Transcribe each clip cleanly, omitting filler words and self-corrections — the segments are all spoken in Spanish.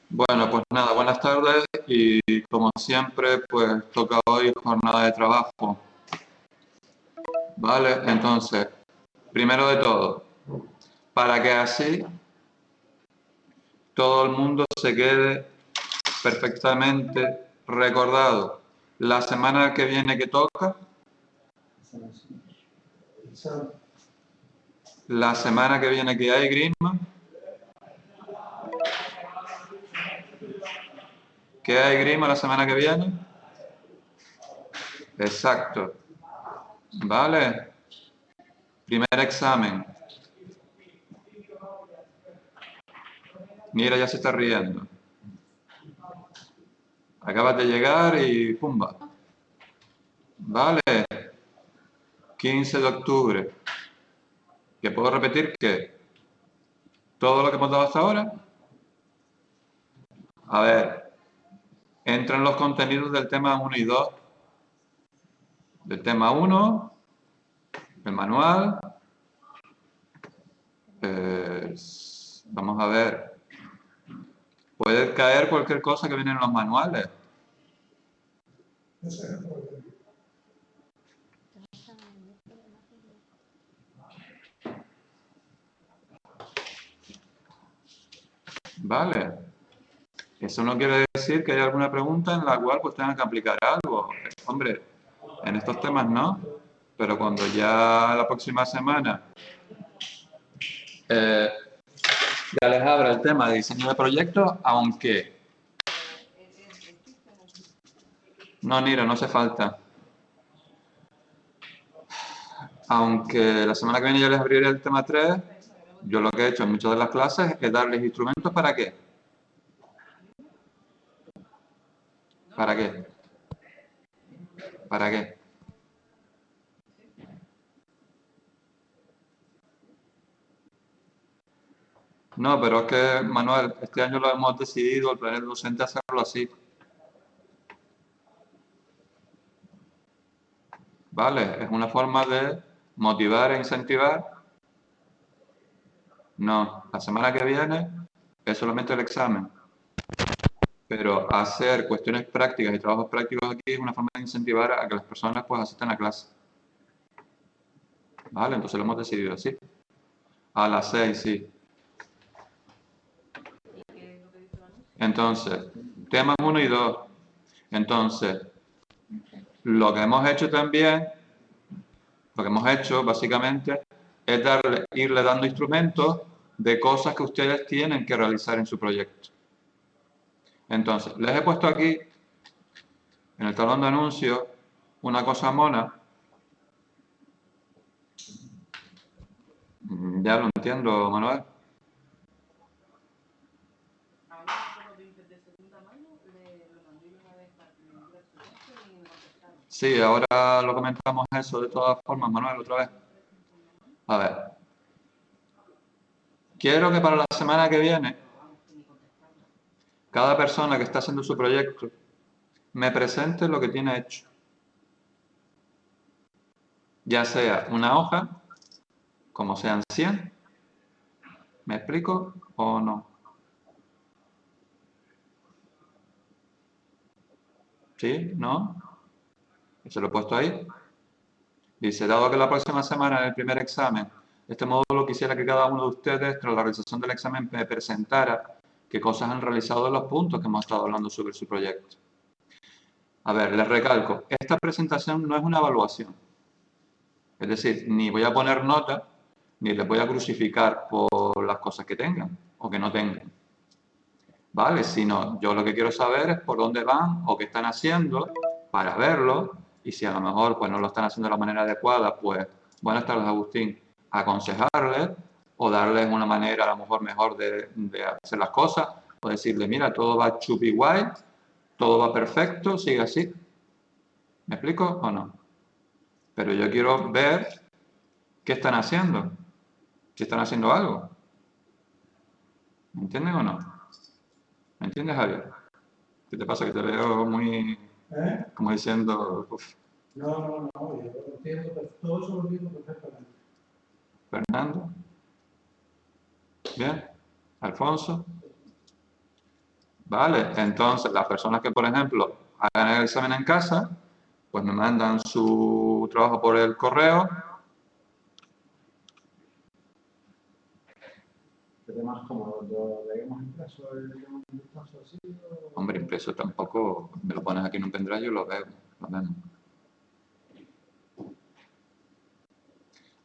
Bueno, pues nada, buenas tardes y como siempre, pues toca hoy jornada de trabajo. Vale, entonces, primero de todo, para que así todo el mundo se quede perfectamente recordado. La semana que viene que toca, la semana que viene que hay Greenman, ¿qué hay Grima la semana que viene? Exacto. Vale. Primer examen. Mira, ya se está riendo. Acabas de llegar y pumba. Vale. 15 de octubre. ¿Que puedo repetir qué? ¿Todo lo que hemos dado hasta ahora? A ver. Entran los contenidos del tema 1 y 2. Del tema 1, el manual. Vamos a ver. Puede caer cualquier cosa que viene en los manuales. Vale. Eso no quiere decir que haya alguna pregunta en la cual pues tengan que aplicar algo. Hombre, en estos temas no, pero cuando ya la próxima semana ya les abra el tema de diseño de proyectos, aunque... No, Nira, no hace falta. Aunque la semana que viene ya les abriré el tema 3, yo lo que he hecho en muchas de las clases es darles instrumentos ¿para qué? ¿Para qué? ¿Para qué? No, pero es que, Manuel, este año lo hemos decidido, el plantel docente, hacerlo así. ¿Vale? Es una forma de motivar e incentivar. No, la semana que viene es solamente el examen. Pero hacer cuestiones prácticas y trabajos prácticos aquí es una forma de incentivar a que las personas pues asistan a clase. ¿Vale? Entonces lo hemos decidido así. A las 6, sí. Entonces, temas 1 y 2. Entonces, lo que hemos hecho también, lo que hemos hecho básicamente es irle dando instrumentos de cosas que ustedes tienen que realizar en su proyecto. Entonces, les he puesto aquí, en el talón de anuncios, una cosa mona. Ya lo entiendo, Manuel. Sí, ahora lo comentamos eso de todas formas, Manuel, otra vez. A ver. Quiero que para la semana que viene, cada persona que está haciendo su proyecto me presente lo que tiene hecho. Ya sea una hoja, como sean 100. ¿Me explico o no? ¿Sí? ¿No? Se lo he puesto ahí. Dice, dado que la próxima semana, en el primer examen, este módulo quisiera que cada uno de ustedes, tras la realización del examen, me presentara qué cosas han realizado en los puntos que hemos estado hablando sobre su proyecto. A ver, les recalco, esta presentación no es una evaluación. Es decir, ni voy a poner nota, ni les voy a crucificar por las cosas que tengan o que no tengan. ¿Vale? Sino, yo lo que quiero saber es por dónde van o qué están haciendo para verlo, y si a lo mejor pues no lo están haciendo de la manera adecuada, pues, buenas tardes, Agustín, aconsejarles o darles una manera a lo mejor mejor de hacer las cosas, o decirle, mira, todo va chupi guay, todo va perfecto, sigue así. ¿Me explico o no? Pero yo quiero ver qué están haciendo, si están haciendo algo. ¿Me entienden o no? ¿Me entiendes, Javier? ¿Qué te pasa? Que te veo muy... como diciendo... Uf. No, yo lo entiendo, todo eso lo entiendo perfectamente. Fernando. Bien. Alfonso. ¿Vale? Entonces, las personas que, por ejemplo, hagan el examen en casa, pues me mandan su trabajo por el correo. ¿Sería más cómodo? ¿Lo leemos impreso y le damos un vistazo así? O... Hombre, impreso tampoco. Me lo pones aquí en un pendrive y yo lo veo. Lo vemos.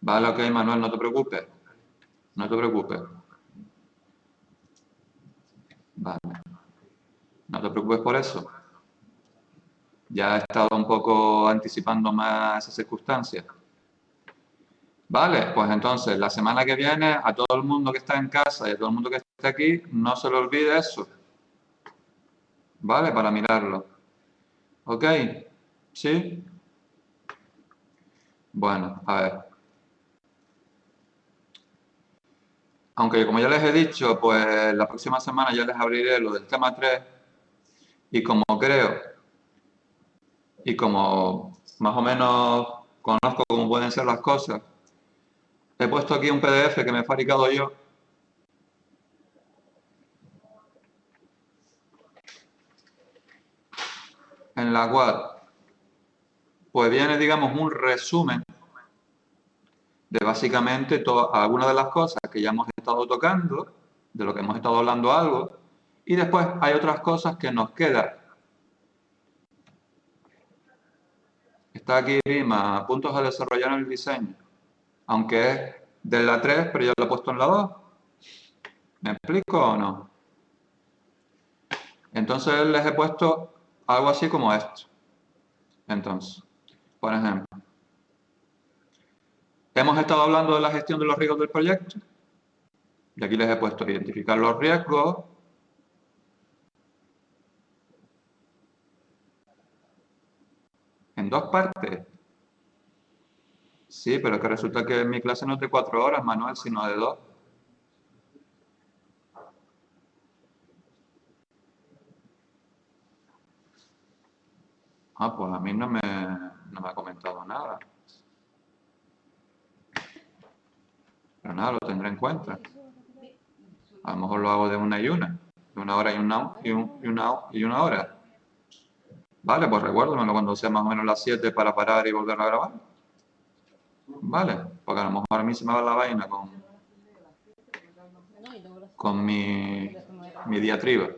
Vale, ok, Manuel, no te preocupes. No te preocupes. Vale. No te preocupes por eso. Ya he estado un poco anticipando más esas circunstancias. Vale, pues entonces, la semana que viene, a todo el mundo que está en casa y a todo el mundo que está aquí, no se le olvide eso. ¿Vale? Para mirarlo. ¿Ok? ¿Sí? Bueno, a ver. Aunque como ya les he dicho, pues la próxima semana ya les abriré lo del tema 3 y como creo y como más o menos conozco cómo pueden ser las cosas, he puesto aquí un PDF que me he fabricado yo en la cual pues viene, digamos, un resumen de básicamente algunas de las cosas que ya hemos estado tocando, de lo que hemos estado hablando algo, y después hay otras cosas que nos quedan. Está aquí Rima, puntos a desarrollar en el diseño, aunque es de la 3, pero yo lo he puesto en la 2. ¿Me explico o no? Entonces les he puesto algo así como esto. Entonces, por ejemplo, hemos estado hablando de la gestión de los riesgos del proyecto, y aquí les he puesto identificar los riesgos, en 2 partes. Sí, pero es que resulta que mi clase no es de 4 horas, Manuel, sino de 2. Ah, pues a mí no me ha comentado nada. Pero nada, lo tendré en cuenta. A lo mejor lo hago de una y una. De una hora y una hora. Vale, pues recuérdamelo cuando sea más o menos las 7 para parar y volver a grabar. Vale, porque a lo mejor a mí se me va la vaina con mi diatriba.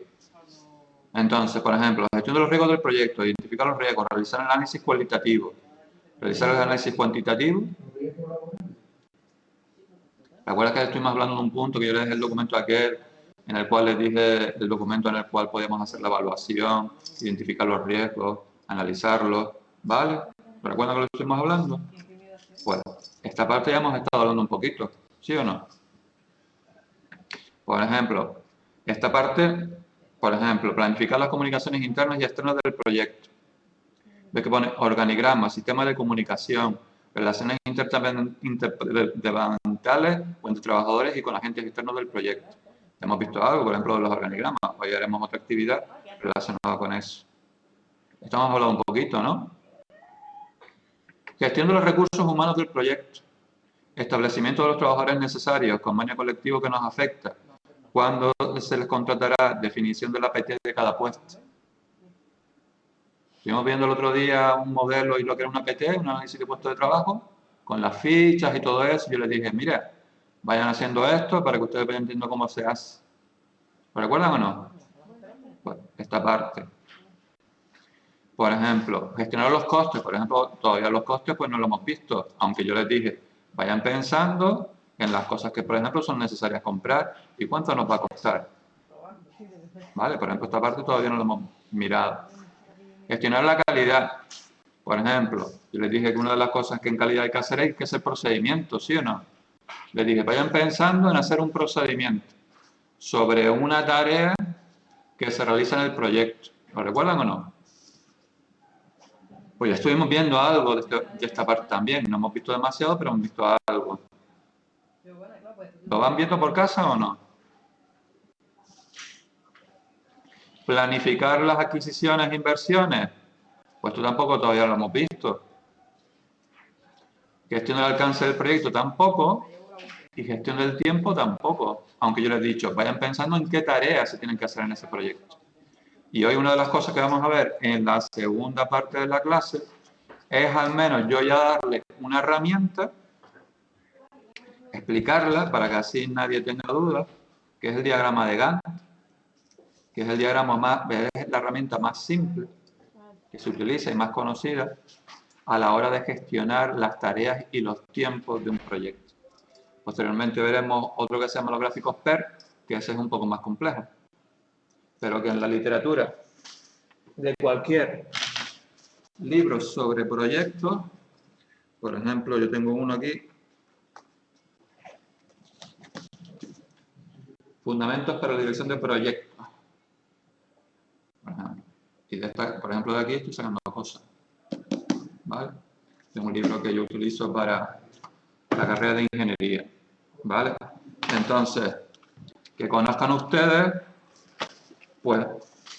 Entonces, por ejemplo, gestión de los riesgos del proyecto, identificar los riesgos, realizar el análisis cualitativo, realizar el análisis cuantitativo. ¿Recuerdas que estuvimos hablando de un punto que yo les dejé el documento aquel, en el cual les dije el documento en el cual podíamos hacer la evaluación, identificar los riesgos, analizarlos, ¿vale? ¿Recuerdan que lo estuvimos hablando? Pues, esta parte ya hemos estado hablando un poquito, ¿sí o no? Por ejemplo, esta parte, por ejemplo, planificar las comunicaciones internas y externas del proyecto. Ve que pone organigrama, sistema de comunicación, relaciones interdepartamentales o entre trabajadores y con agentes externos del proyecto. Hemos visto algo, por ejemplo, de los organigramas. Hoy haremos otra actividad relacionada con eso. Estamos hablando un poquito, ¿no? Gestión de los recursos humanos del proyecto. Establecimiento de los trabajadores necesarios, convenio colectivo que nos afecta. ¿Cuándo se les contratará? Definición de la PT de cada puesto. Estuvimos viendo el otro día un modelo y lo que era una PT, un análisis de puesto de trabajo, con las fichas y todo eso. Yo les dije, mira, vayan haciendo esto para que ustedes vayan entendiendo cómo se hace. ¿Lo recuerdan o no? Pues esta parte. Por ejemplo, gestionar los costes. Por ejemplo, todavía los costes pues no lo hemos visto. Aunque yo les dije, vayan pensando en las cosas que, por ejemplo, son necesarias comprar y cuánto nos va a costar. ¿Vale? Por ejemplo, esta parte todavía no lo hemos mirado. Gestionar la calidad. Por ejemplo, yo les dije que una de las cosas que en calidad hay que hacer es que ese procedimiento, ¿sí o no? Les dije, vayan pensando en hacer un procedimiento sobre una tarea que se realiza en el proyecto. ¿Lo recuerdan o no? Pues ya estuvimos viendo algo de esta parte también. No hemos visto demasiado, pero hemos visto algo. ¿Lo van viendo por casa o no? Planificar las adquisiciones e inversiones. Pues esto tampoco todavía lo hemos visto. Gestión del alcance del proyecto tampoco. Y gestión del tiempo tampoco. Aunque yo les he dicho, vayan pensando en qué tareas se tienen que hacer en ese proyecto. Y hoy una de las cosas que vamos a ver en la segunda parte de la clase es al menos yo ya darle una herramienta, explicarla para que así nadie tenga dudas, que es el diagrama de Gantt, que es el diagrama es la herramienta más simple que se utiliza y más conocida a la hora de gestionar las tareas y los tiempos de un proyecto. Posteriormente veremos otro que se llama los gráficos PER, que ese es un poco más complejo, pero que en la literatura de cualquier libro sobre proyectos, por ejemplo, yo tengo uno aquí, Fundamentos para la dirección de proyectos. Y de esta, por ejemplo, de aquí estoy sacando cosas, ¿vale? Es un libro que yo utilizo para la carrera de ingeniería, ¿vale? Entonces, que conozcan ustedes, pues,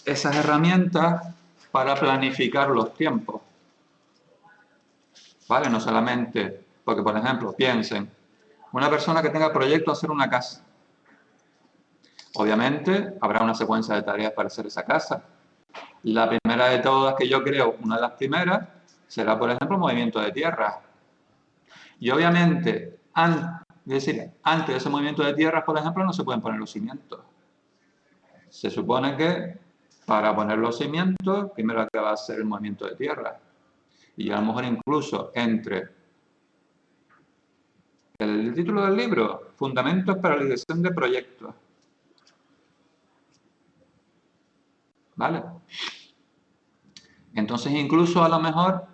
esas herramientas para planificar los tiempos, ¿vale? No solamente, porque, por ejemplo, piensen, una persona que tenga proyecto de hacer una casa, obviamente habrá una secuencia de tareas para hacer esa casa. La primera de todas que yo creo, una de las primeras, será, por ejemplo, movimiento de tierra. Y obviamente, antes de ese movimiento de tierras, por ejemplo, no se pueden poner los cimientos. Se supone que para poner los cimientos, primero hay que va a ser el movimiento de tierra. Y a lo mejor incluso entre el título del libro, Fundamentos para la dirección de proyectos. ¿Vale? Entonces, incluso a lo mejor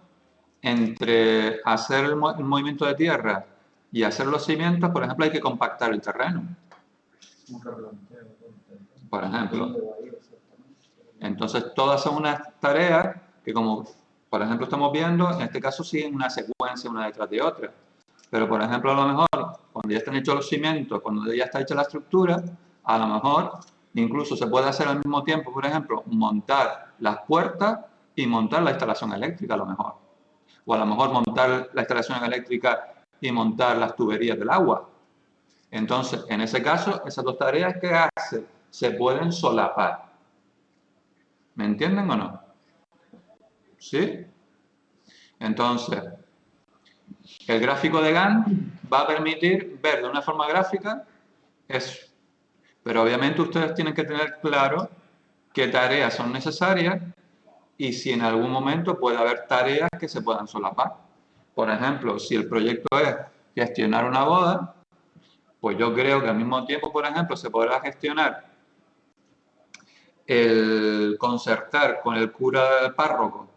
entre hacer el movimiento de tierra y hacer los cimientos, por ejemplo, hay que compactar el terreno. Por ejemplo. Entonces, todas son unas tareas que, como por ejemplo estamos viendo, en este caso siguen una secuencia una detrás de otra. Pero, por ejemplo, a lo mejor, cuando ya están hechos los cimientos, cuando ya está hecha la estructura, a lo mejor incluso se puede hacer al mismo tiempo, por ejemplo, montar las puertas y montar la instalación eléctrica a lo mejor. O a lo mejor montar la instalación eléctrica y montar las tuberías del agua. Entonces, en ese caso, esas dos tareas que hace se pueden solapar. ¿Me entienden o no? ¿Sí? Entonces, el gráfico de Gantt va a permitir ver de una forma gráfica eso. Pero obviamente ustedes tienen que tener claro qué tareas son necesarias y si en algún momento puede haber tareas que se puedan solapar. Por ejemplo, si el proyecto es gestionar una boda, pues yo creo que al mismo tiempo, por ejemplo, se podrá gestionar el concertar con el cura del párroco,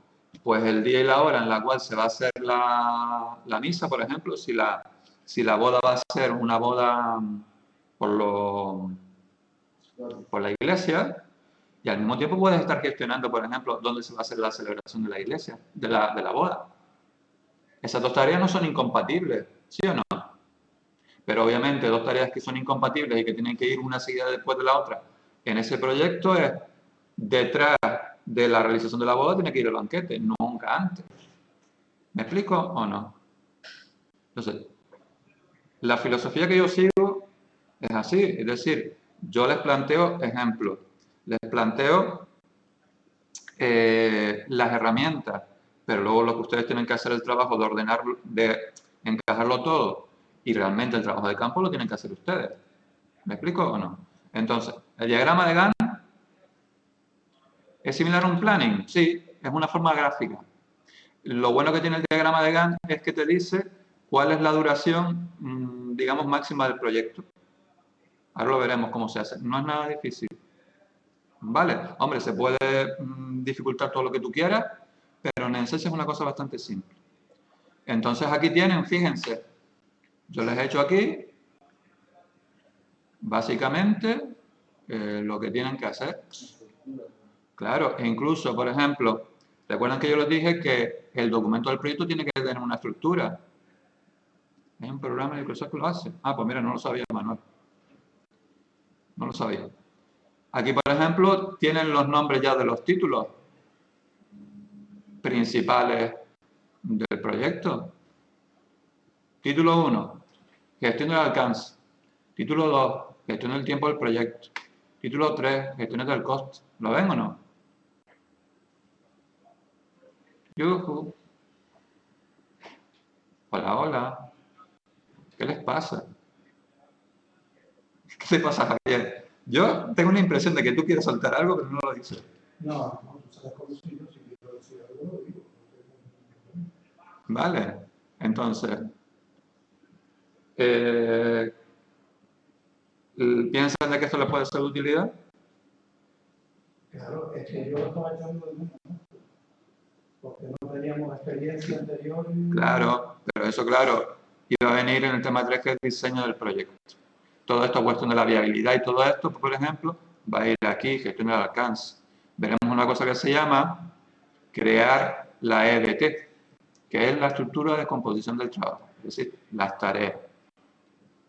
pues el día y la hora en la cual se va a hacer la misa, por ejemplo, si la boda va a ser una boda por la iglesia, y al mismo tiempo puedes estar gestionando, por ejemplo, dónde se va a hacer la celebración de la iglesia, de la boda. Esas dos tareas no son incompatibles, ¿sí o no? Pero obviamente dos tareas que son incompatibles y que tienen que ir una seguida después de la otra en ese proyecto es detrás de la realización de la boda tiene que ir el banquete, nunca antes. ¿Me explico o no? Entonces, la filosofía que yo sigo es así, es decir, yo les planteo ejemplos, les planteo las herramientas, pero luego lo que ustedes tienen que hacer es el trabajo de ordenarlo, de encajarlo todo, y realmente el trabajo de campo lo tienen que hacer ustedes. ¿Me explico o no? Entonces, el diagrama de Gantt ¿es similar a un planning? Sí, es una forma gráfica. Lo bueno que tiene el diagrama de Gantt es que te dice cuál es la duración, digamos, máxima del proyecto. Ahora lo veremos cómo se hace. No es nada difícil. ¿Vale? Hombre, se puede dificultar todo lo que tú quieras, pero en esencia es una cosa bastante simple. Entonces aquí tienen, fíjense, yo les he hecho aquí, básicamente, lo que tienen que hacer. Claro, e incluso, por ejemplo, recuerdan que yo les dije que el documento del proyecto tiene que tener una estructura. Hay un programa de Microsoft que lo hace. Ah, pues mira, no lo sabía, Manuel. No lo sabía. Aquí, por ejemplo, tienen los nombres ya de los títulos principales del proyecto. Título 1, gestión del alcance. Título 2, gestión del tiempo del proyecto. Título 3, gestión del coste. ¿Lo ven o no? Yujú. Hola, hola. ¿Qué les pasa? ¿Qué te pasa, Javier? Yo tengo una impresión de que tú quieres soltar algo, pero no lo dices. No, tú sabes cómo soy yo, si quiero decir algo, lo digo. Vale. Entonces, eh, ¿piensan de que esto le puede ser de utilidad? Claro, es que yo lo estaba echando de menos, ¿no? Porque no teníamos experiencia anterior. Claro, pero eso, claro, iba a venir en el tema 3, que es el diseño del proyecto. Todo esto, cuestión de la viabilidad y todo esto, por ejemplo, va a ir aquí, gestión del alcance. Veremos una cosa que se llama crear la EDT, que es la estructura de descomposición del trabajo, es decir, las tareas,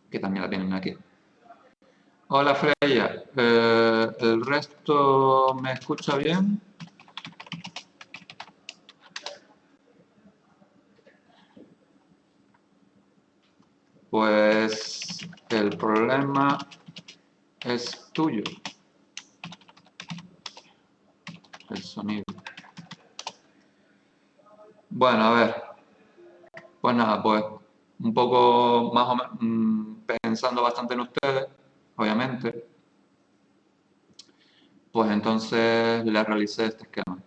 que también la tienen aquí. Hola, Freya. ¿El resto me escucha bien? Pues el problema es tuyo, el sonido. Bueno, a ver, pues nada, pues un poco más o menos pensando bastante en ustedes, obviamente, pues entonces les realicé este esquema,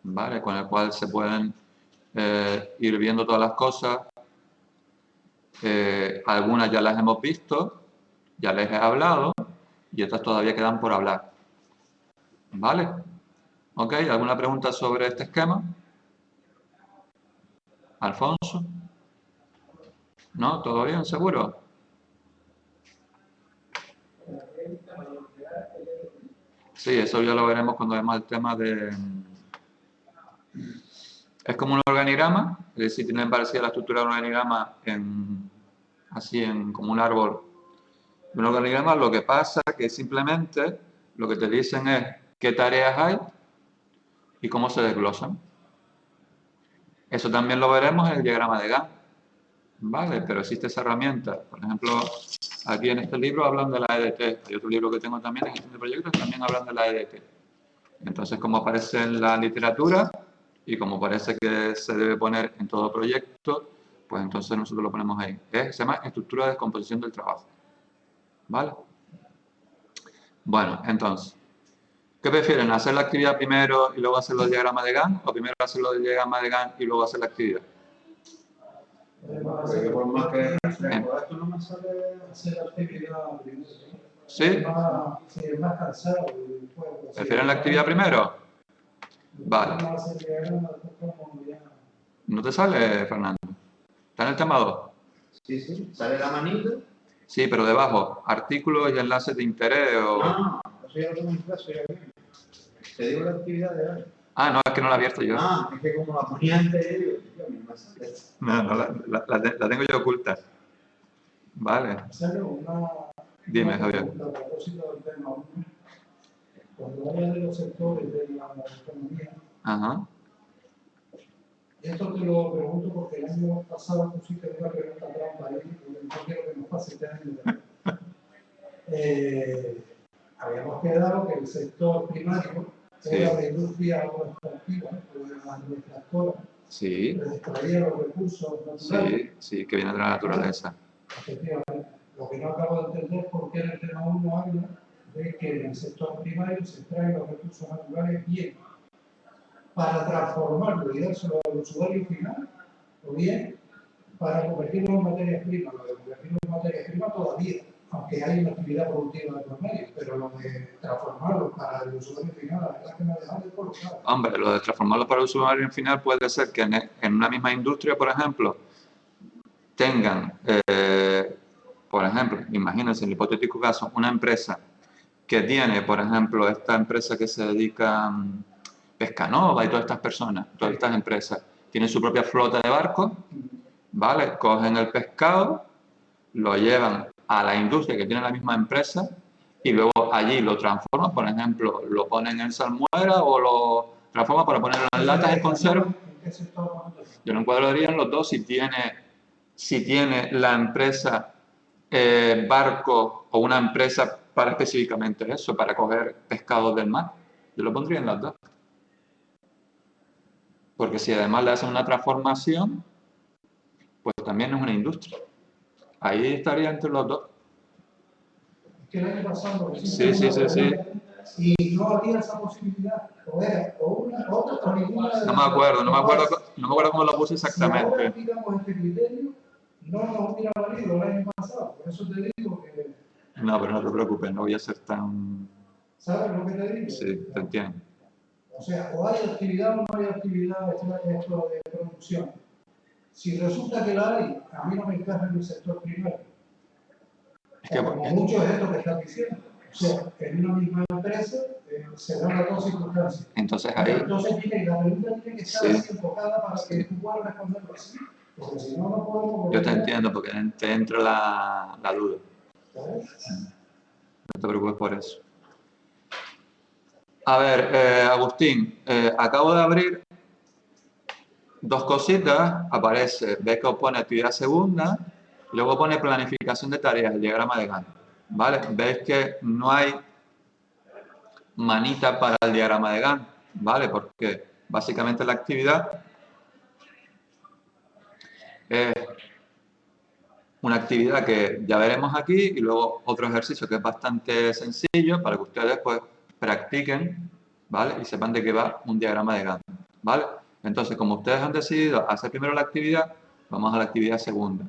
¿vale? Con el cual se pueden ir viendo todas las cosas. Algunas ya las hemos visto, ya les he hablado, y otras todavía quedan por hablar, ¿vale? ¿Ok? ¿Alguna pregunta sobre este esquema? ¿Alfonso? ¿No? ¿Todo bien? ¿Seguro? Sí, eso ya lo veremos cuando vemos el tema de... Es como un organigrama, es decir, tiene parecida la estructura de un organigrama como un árbol. Un organigrama, lo que pasa que simplemente lo que te dicen es qué tareas hay y cómo se desglosan. Eso también lo veremos en el diagrama de Gantt, ¿vale? Pero existe esa herramienta. Por ejemplo, aquí en este libro hablan de la EDT. Hay otro libro que tengo también de gestión de proyectos que también hablan de la EDT. Entonces, como aparece en la literatura y como parece que se debe poner en todo proyecto, pues entonces nosotros lo ponemos ahí. Se llama estructura de descomposición del trabajo. ¿Vale? Bueno, entonces, ¿qué prefieren? ¿Hacer la actividad primero y luego hacer los diagramas de Gantt? ¿O primero hacer los diagramas de Gantt y luego hacer la actividad? Porque por más que esto no me sale hacer la actividad primero. ¿Sí? Es más cansado. ¿Prefieren la actividad primero? Vale. ¿No te sale, Fernando? ¿Está en el tema 2? Sí, sí. ¿Sale la manita? Sí, pero debajo, artículos y enlaces de interés o... No, eso ya lo tengo en clase, ya bien. Te digo la actividad de hoy. Ah, no, es que no la he abierto yo. Ah, es que como la ponía antes, yo me sale. No, no, la tengo yo oculta. Vale. Dime, Javier. A propósito del tema 1, cuando habla de los sectores de la economía, Ajá. esto te lo pregunto porque el año pasado pusiste una pregunta trampa ahí, porque no quiero que nos pase este año. Habíamos quedado que el sector primario era la industria agroextractiva, la agroextractora, Sí. que extraía los recursos naturales. Sí, sí, que viene de la naturaleza. Efectivamente. Lo que no acabo de entender es por qué en el tema 1 habla de que en el sector primario se extraen los recursos naturales bien para transformarlo y dárselo al usuario final, o bien para convertirlo en materias primas. Lo de convertirlo en materias primas todavía, aunque hay una actividad productiva de por medio, pero lo de transformarlo para el usuario final, la verdad es que me ha dejado de colocado. Hombre, lo de transformarlo para el usuario final puede ser que en una misma industria, por ejemplo, tengan, por ejemplo, imagínense en el hipotético caso, una empresa que tiene, por ejemplo, esta empresa que se dedica a Pescanova y todas estas personas, todas estas empresas, tienen su propia flota de barcos, ¿vale? Cogen el pescado, lo llevan a la industria que tiene la misma empresa y luego allí lo transforman, por ejemplo, lo ponen en salmuera o lo transforman para ponerlo en latas de conserva. Yo lo encuadraría en los dos si tiene la empresa barco o una empresa para específicamente eso, para coger pescados del mar. Yo lo pondría en las dos. Porque si además le hacen una transformación, pues también es una industria. Ahí estaría entre los dos. Es que el año pasado Sí, sí, sí, sí. Y no había esa posibilidad. O era o una, otra, o ninguna de No las me acuerdo, no me acuerdo, dos. no me acuerdo cómo lo puse Si ahora exactamente. aplicamos este criterio, no nos hubiera valido el año pasado. Por eso te digo que... No, pero no te preocupes, no voy a ser tan... ¿Sabes lo que te digo? Sí, te entiendo. O sea, o hay actividad o no hay actividad esto de producción. Si resulta que la hay, a mí no me encaja en el sector primario. Es que, Como mucho es esto que estás diciendo. O sea, en una misma empresa se dan las dos circunstancias. entonces ahí... Entonces la pregunta tiene que estar Sí. así enfocada para que tú puedas responderlo así. Porque si no, no podemos... Yo te entiendo, porque te entra la duda. ¿Sabes? No te preocupes por eso. A ver, Agustín, acabo de abrir dos cositas. Aparece, ves que pone actividad segunda, y luego pone planificación de tareas, el diagrama de Gantt. ¿Vale? Veis que no hay manita para el diagrama de Gantt, ¿vale? Porque básicamente la actividad es una actividad que ya veremos aquí y luego otro ejercicio que es bastante sencillo para que ustedes pues practiquen, ¿vale? Y sepan de qué va un diagrama de Gantt, ¿vale? Entonces, como ustedes han decidido hacer primero la actividad, vamos a la actividad segunda.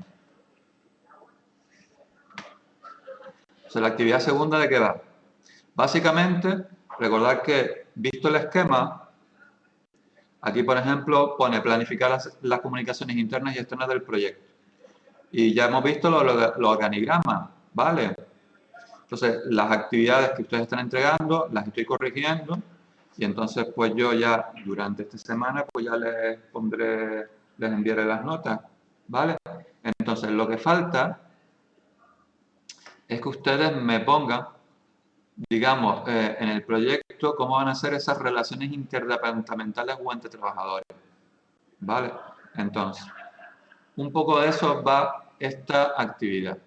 O sea, la actividad segunda, ¿de qué va? Básicamente, recordad que, visto el esquema, aquí, por ejemplo, pone planificar las comunicaciones internas y externas del proyecto. Y ya hemos visto los organigramas, ¿vale? Entonces, las actividades que ustedes están entregando, las estoy corrigiendo. Y entonces, pues yo ya, durante esta semana, pues ya les enviaré las notas, ¿vale? Entonces, lo que falta es que ustedes me pongan, digamos, en el proyecto, cómo van a ser esas relaciones interdepartamentales o entre trabajadores, ¿vale? Entonces, un poco de eso va esta actividad.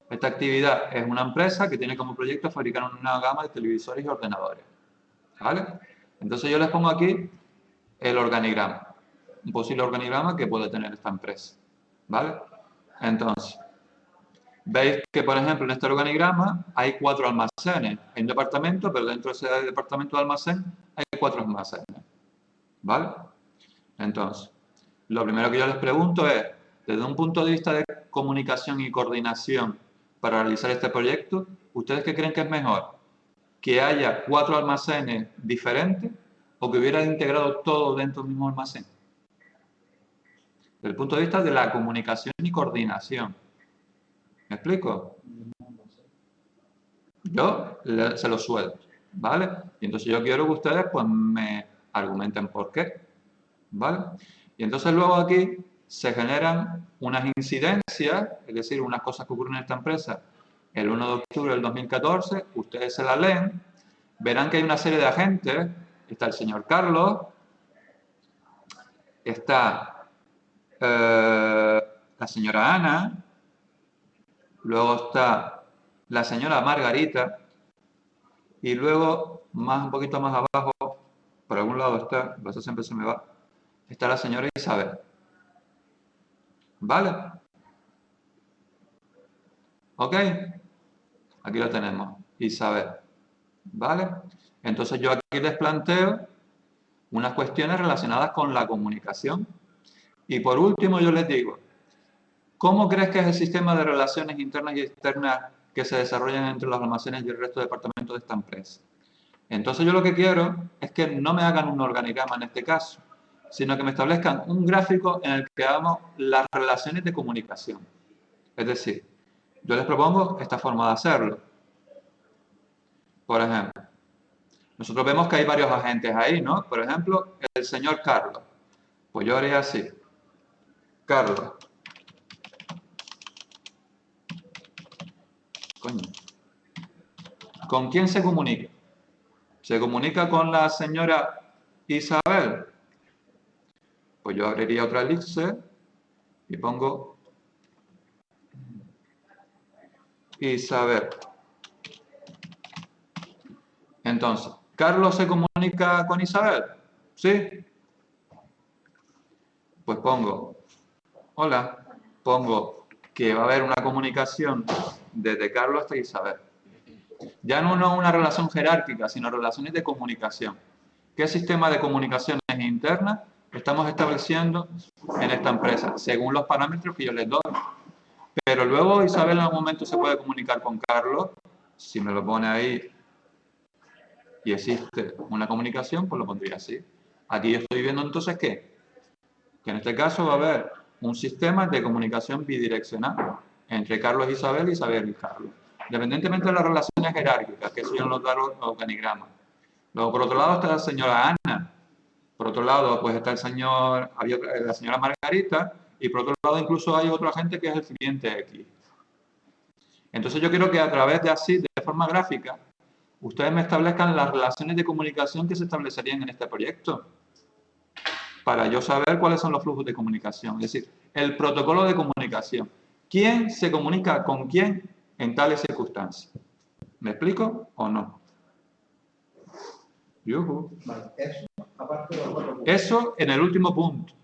Esta actividad es una empresa que tiene como proyecto fabricar una gama de televisores y ordenadores, ¿vale? Entonces yo les pongo aquí el organigrama, un posible organigrama que puede tener esta empresa, ¿vale? Entonces, veis que, por ejemplo, en este organigrama hay 4 almacenes. Hay un departamento, pero dentro de ese departamento de almacén hay 4 almacenes, ¿vale? Entonces, lo primero que yo les pregunto es, desde un punto de vista de comunicación y coordinación para realizar este proyecto, ¿ustedes qué creen que es mejor? ¿Que haya 4 almacenes diferentes o que hubiera integrado todo dentro del mismo almacén? Desde el punto de vista de la comunicación y coordinación. ¿Me explico? Yo se lo suelto, ¿vale? Y entonces yo quiero que ustedes pues me argumenten por qué, ¿vale? Y entonces luego aquí se generan unas incidencias, es decir, unas cosas que ocurren en esta empresa el 1 de octubre del 2014, ustedes se la leen, verán que hay una serie de agentes, está el señor Carlos, está la señora Ana, luego está la señora Margarita, y luego, un poquito más abajo, por algún lado está, eso siempre se me va, está la señora Isabel. ¿Vale? ¿Ok? Aquí lo tenemos, Isabel. ¿Vale? Entonces yo aquí les planteo unas cuestiones relacionadas con la comunicación. Y por último yo les digo, ¿cómo crees que es el sistema de relaciones internas y externas que se desarrollan entre los almacenes y el resto de departamentos de esta empresa? Entonces yo lo que quiero es que no me hagan un organigrama en este caso, sino que me establezcan un gráfico en el que hagamos las relaciones de comunicación. Es decir, yo les propongo esta forma de hacerlo. Por ejemplo, nosotros vemos que hay varios agentes ahí, ¿no? Por ejemplo, el señor Carlos. Pues yo haría así. Carlos. Coño. ¿Con quién se comunica? ¿Se comunica con la señora Isabel? Pues yo abriría otra elipse y pongo Isabel. Entonces, ¿Carlos se comunica con Isabel? ¿Sí? Pues pongo, hola, pongo que va a haber una comunicación desde Carlos hasta Isabel. Ya no una relación jerárquica, sino relaciones de comunicación. ¿Qué sistema de comunicaciones internas estamos estableciendo en esta empresa? Según los parámetros que yo les doy. Pero luego Isabel en algún momento se puede comunicar con Carlos, si me lo pone ahí y existe una comunicación, pues lo pondría así. Aquí yo estoy viendo entonces ¿qué? Que en este caso va a haber un sistema de comunicación bidireccional entre Carlos e Isabel, Isabel y Carlos. Independientemente de las relaciones jerárquicas, que eso ya nos da los organigramas. Luego, por otro lado, está la señora Ana. Por otro lado, pues está la señora Margarita. Y por otro lado, incluso hay otra gente que es el cliente X. Entonces, yo quiero que a través de así, de forma gráfica, ustedes me establezcan las relaciones de comunicación que se establecerían en este proyecto. Para yo saber cuáles son los flujos de comunicación. Es decir, el protocolo de comunicación. ¿Quién se comunica con quién en tales circunstancias? ¿Me explico o no? Vale, eso, aparte de los cuatro puntos. Eso en el último punto.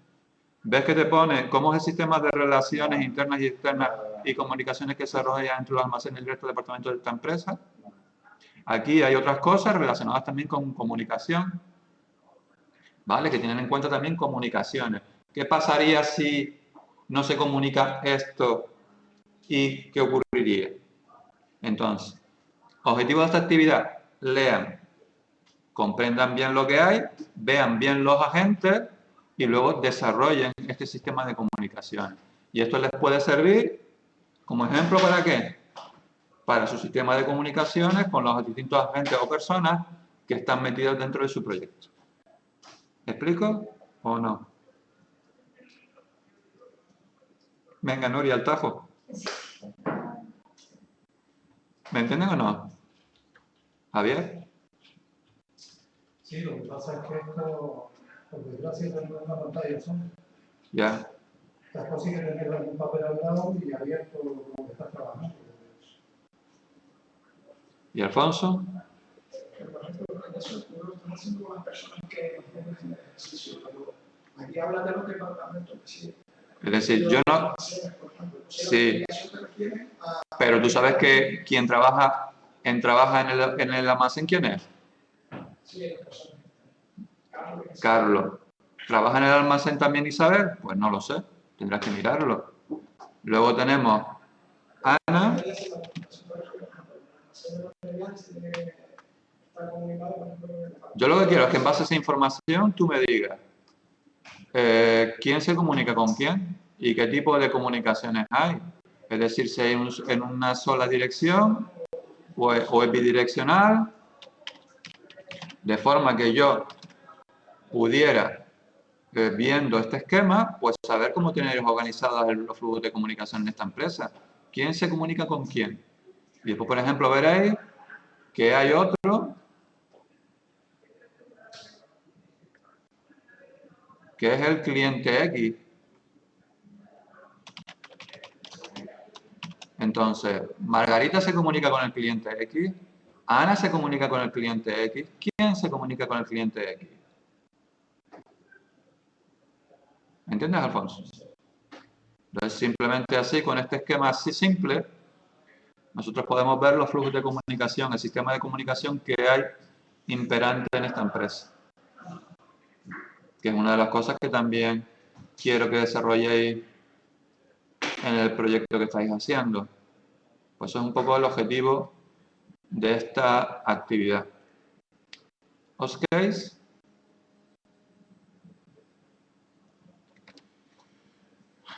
¿Ves que te pone cómo es el sistema de relaciones internas y externas y comunicaciones que se desarrolla entre los almacenes y el resto de departamentos de esta empresa? Aquí hay otras cosas relacionadas también con comunicación, ¿vale? Que tienen en cuenta también comunicaciones. ¿Qué pasaría si no se comunica esto y qué ocurriría? Entonces, objetivo de esta actividad, lean, comprendan bien lo que hay, vean bien los agentes y luego desarrollen este sistema de comunicación. Y esto les puede servir como ejemplo ¿para qué? Para su sistema de comunicaciones con los distintos agentes o personas que están metidos dentro de su proyecto. ¿Me explico o no? Venga, Nuria, al tajo. ¿Me entienden o no? Javier. Sí, lo que pasa es que esto, por desgracia, tengo una pantalla son. Ya. Estas cosas hay que tener algún papel al lado y abierto como que estás trabajando. ¿Y Alfonso? Eso lo están haciendo las personas que hacen el ejercicio, pero aquí habla de los departamentos que sí. Es decir, yo no... Sí. Pero tú sabes que quien trabaja en el almacén, ¿quién es? Sí, Carlos. ¿Trabaja en el almacén también Isabel? Pues no lo sé. Tendrás que mirarlo. Luego tenemos Ana. Yo lo que quiero es que en base a esa información tú me digas quién se comunica con quién y qué tipo de comunicaciones hay. Es decir, si hay en una sola dirección o es bidireccional, de forma que yo pudiera, viendo este esquema, pues saber cómo tienen ellos organizados los flujos de comunicación en esta empresa. ¿Quién se comunica con quién? Y después, por ejemplo, veréis que hay otro que es el cliente X. Entonces, Margarita se comunica con el cliente X, Ana se comunica con el cliente X. ¿Quién se comunica con el cliente X? ¿Entiendes, Alfonso? Entonces, simplemente así, con este esquema así simple, nosotros podemos ver los flujos de comunicación, el sistema de comunicación que hay imperante en esta empresa. Que es una de las cosas que también quiero que desarrolléis en el proyecto que estáis haciendo. Pues eso es un poco el objetivo de esta actividad. ¿Os queréis?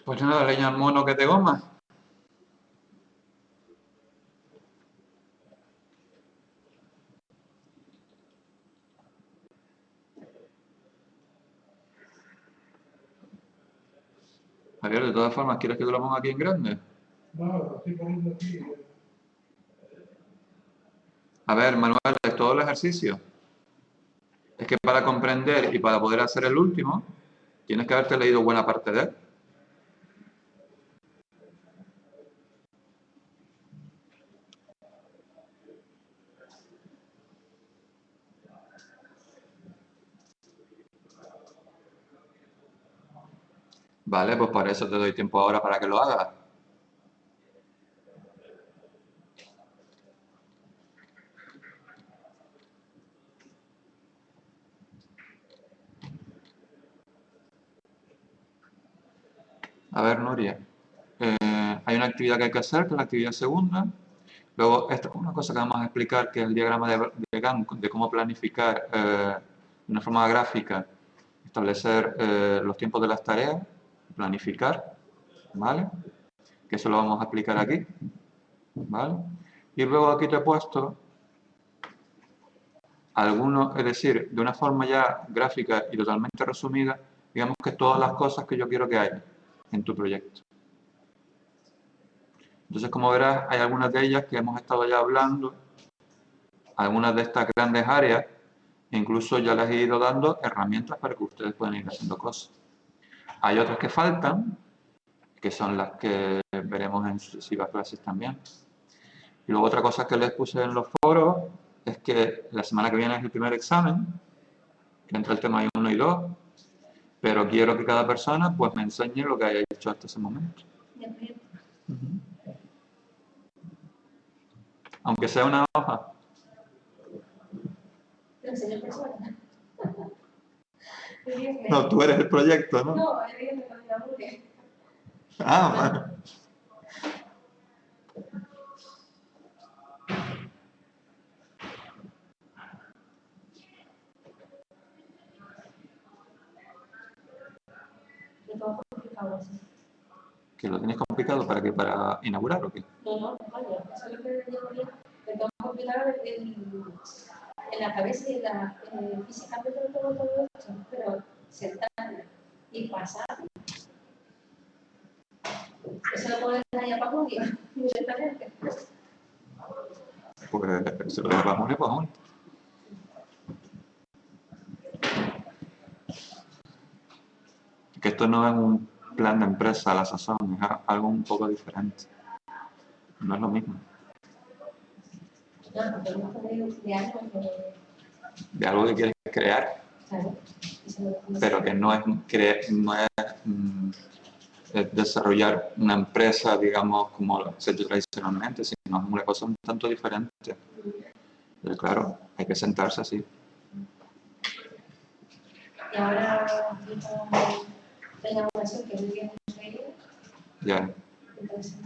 Pues nada, leña al mono que te goma. Javier, de todas formas, ¿quieres que te lo ponga aquí en grande? No, lo estoy poniendo aquí. A ver, Manuel, es todo el ejercicio. Es que para comprender y para poder hacer el último, tienes que haberte leído buena parte de él. Vale, pues por eso te doy tiempo ahora para que lo hagas. A ver, Nuria, hay una actividad que hay que hacer, que es la actividad segunda. Luego, esta es una cosa que vamos a explicar, que es el diagrama de Gantt, de cómo planificar de una forma gráfica, establecer los tiempos de las tareas, planificar, ¿vale? Que eso lo vamos a explicar aquí, ¿vale? Y luego aquí te he puesto algunos, es decir, de una forma ya gráfica y totalmente resumida, digamos que todas las cosas que yo quiero que haya en tu proyecto. Entonces, como verás, hay algunas de ellas que hemos estado ya hablando, algunas de estas grandes áreas, e incluso ya les he ido dando herramientas para que ustedes puedan ir haciendo cosas. Hay otras que faltan, que son las que veremos en sucesivas clases también. Y luego otra cosa que les puse en los foros es que la semana que viene es el primer examen, que entre el tema 1 y 2, pero quiero que cada persona pues me enseñe lo que haya hecho hasta ese momento. Aunque sea una hoja. Te enseño personas. No, tú eres el proyecto, ¿no? No, es que me lo aburre. Ah, vale. Lo tengo complicado así. ¿Que lo tienes complicado para qué? ¿Para inaugurar o qué? No, no, vaya, eso es lo que digo bien. Lo tengo complicado en la cabeza y físicamente lo tengo todo hecho, pero sentarme y pasar. Eso lo puedo dejar ahí para Julio, directamente. Pues se lo dejas a June, pues June. Que esto no es un plan de empresa a la sazón, es algo un poco diferente. No es lo mismo. No, porque no puedo estudiar porque... De algo que quieres crear, Claro, pero que no es, es desarrollar una empresa, digamos, como se ha hecho tradicionalmente, sino es una cosa un tanto diferente. Pero claro, hay que sentarse así. Y ahora la inauguración que hoy día no sé, Ya, entonces...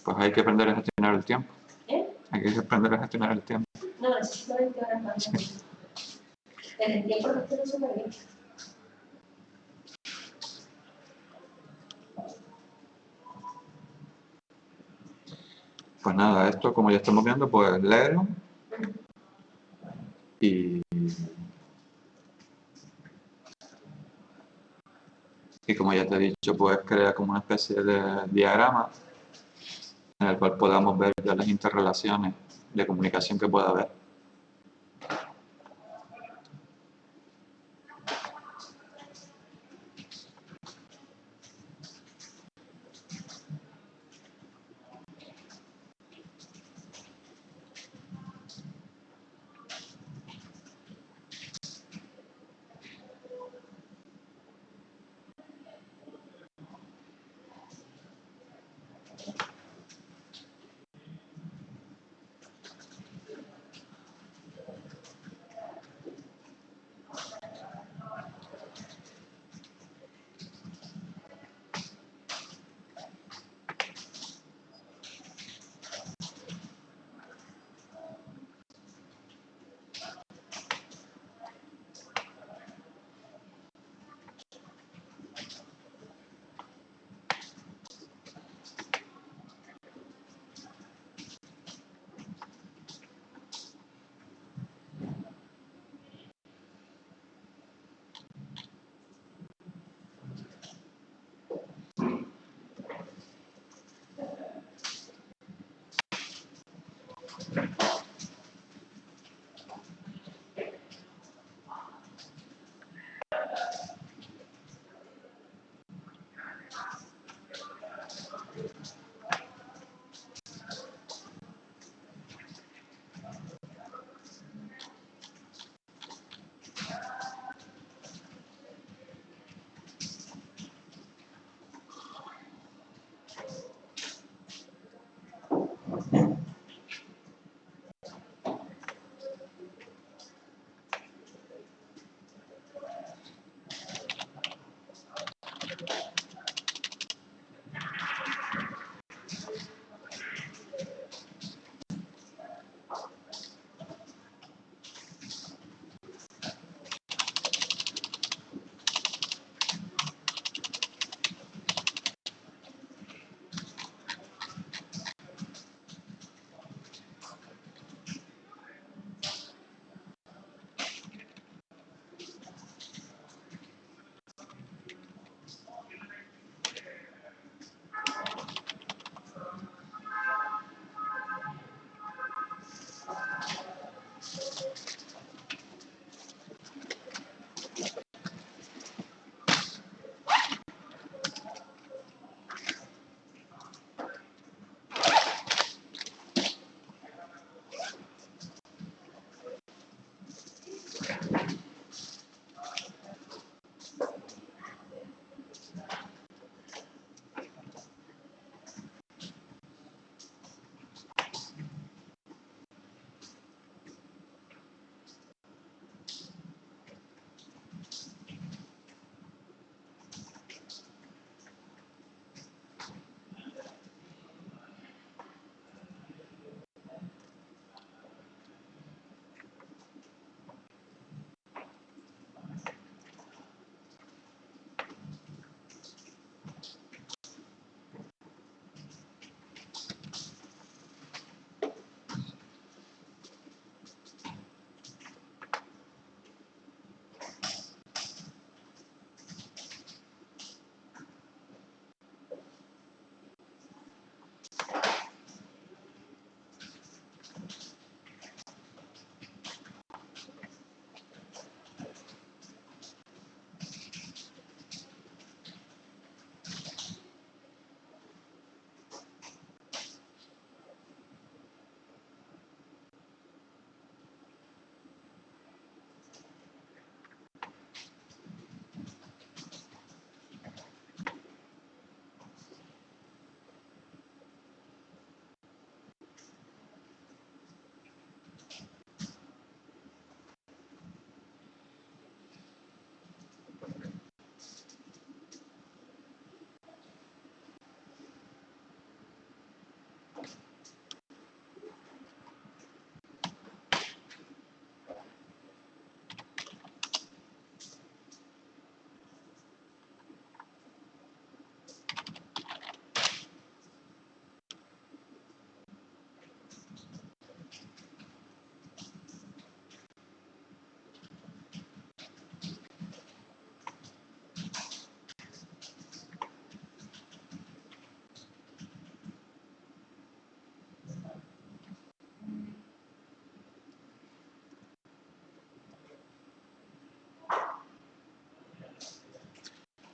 pues hay que aprender a gestionar el tiempo. ¿Eh? Hay que aprender a gestionar el tiempo. No, necesito 20 horas más. En el tiempo lo estoy súper bien. Pues nada, esto como ya estamos viendo, pues léelo y como ya te he dicho, pues crea como una especie de diagrama en el cual podamos ver ya las interrelaciones de comunicación que pueda haber.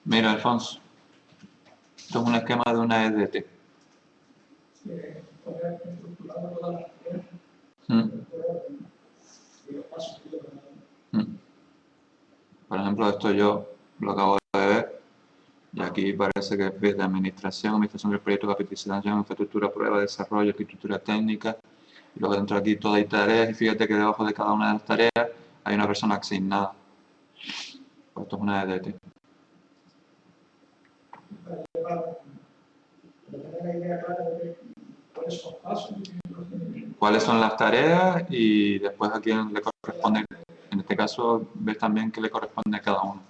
Mira, Alfonso, esto es un esquema de una EDT. Poner estructurado todas las tareas Mm. y los pasos que llevan. Por ejemplo, esto yo lo acabo de ver y aquí parece que es de administración del proyecto, capacitación, infraestructura, prueba, desarrollo, arquitectura técnica. Y luego dentro de aquí todo hay tareas y fíjate que debajo de cada una de las tareas hay una persona asignada. Pues esto es una EDT. Para tener la idea clara de cuáles son los pasos y Cuáles son las tareas y después a quién le corresponde. En este caso, ves también qué le corresponde a cada uno.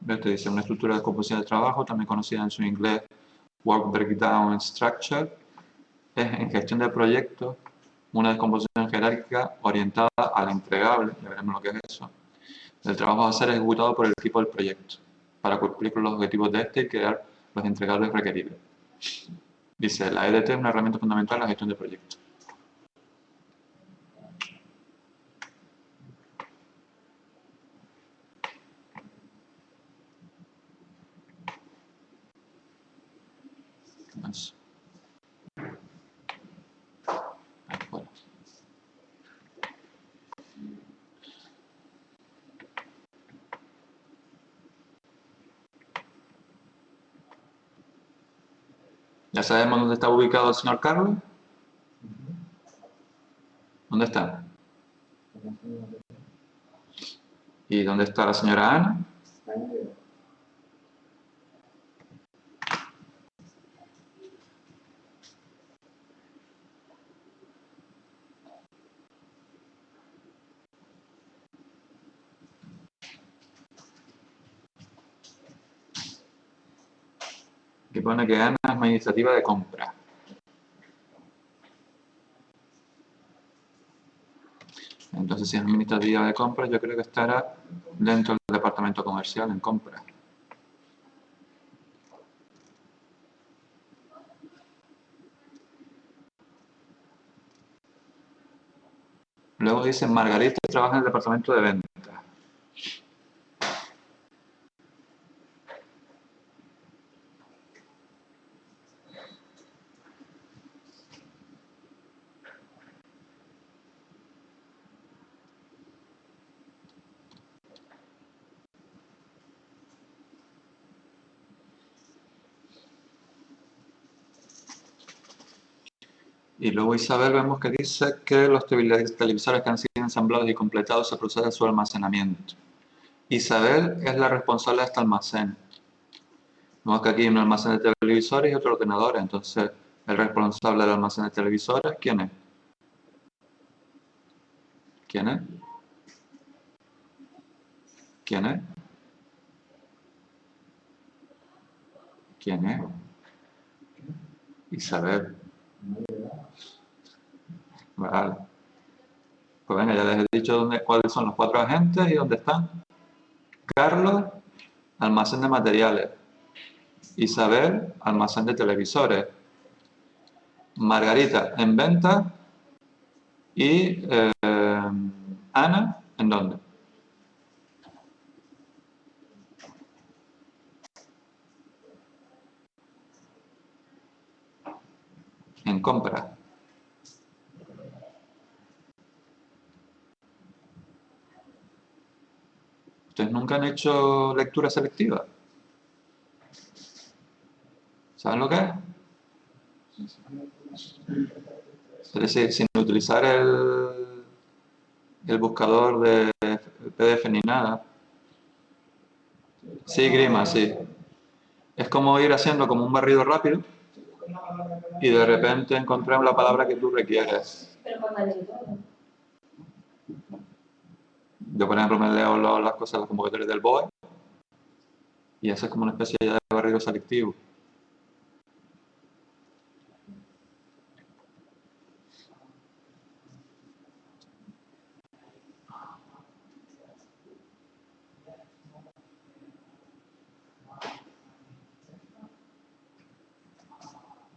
Te dice una estructura de composición de trabajo, también conocida en su inglés Work Breakdown Structure, es en gestión de proyectos una descomposición jerárquica orientada al entregable, ya veremos lo que es eso, del trabajo a ser ejecutado por el equipo del proyecto, para cumplir con los objetivos de este y crear los entregables requeridos. Dice, la EDT es una herramienta fundamental en la gestión de proyectos. Eso. Bueno. ¿Ya sabemos dónde está ubicado el señor Carlos? ¿Dónde está? ¿Y dónde está la señora Ana? Que pone que Ana es administrativa de compra. Entonces, si es administrativa de compras, yo creo que estará dentro del departamento comercial en compras. Luego dice, Margarita trabaja en el departamento de ventas. Y luego Isabel vemos que dice que los televisores que han sido ensamblados y completados se procede a su almacenamiento. Isabel es la responsable de este almacén. Vemos que aquí hay un almacén de televisores y otro ordenador. Entonces, el responsable del almacén de televisores, ¿quién es? ¿Quién es? ¿Quién es? ¿Quién es? Isabel. Vale. Pues venga, ya les he dicho cuáles son los 4 agentes y dónde están. Carlos, almacén de materiales. Isabel, almacén de televisores. Margarita, en venta. Y Ana, ¿en dónde? En compra. ¿Ustedes nunca han hecho lectura selectiva? ¿Saben lo que es? Es decir, sin utilizar el buscador de PDF ni nada. Sí, Grima, sí. Es como ir haciendo como un barrido rápido y de repente encontrar la palabra que tú requieres. Pero con la lectora. Yo, por ejemplo, me leo las cosas, los convocatorios del BOE y eso es como una especie de barrido selectivo.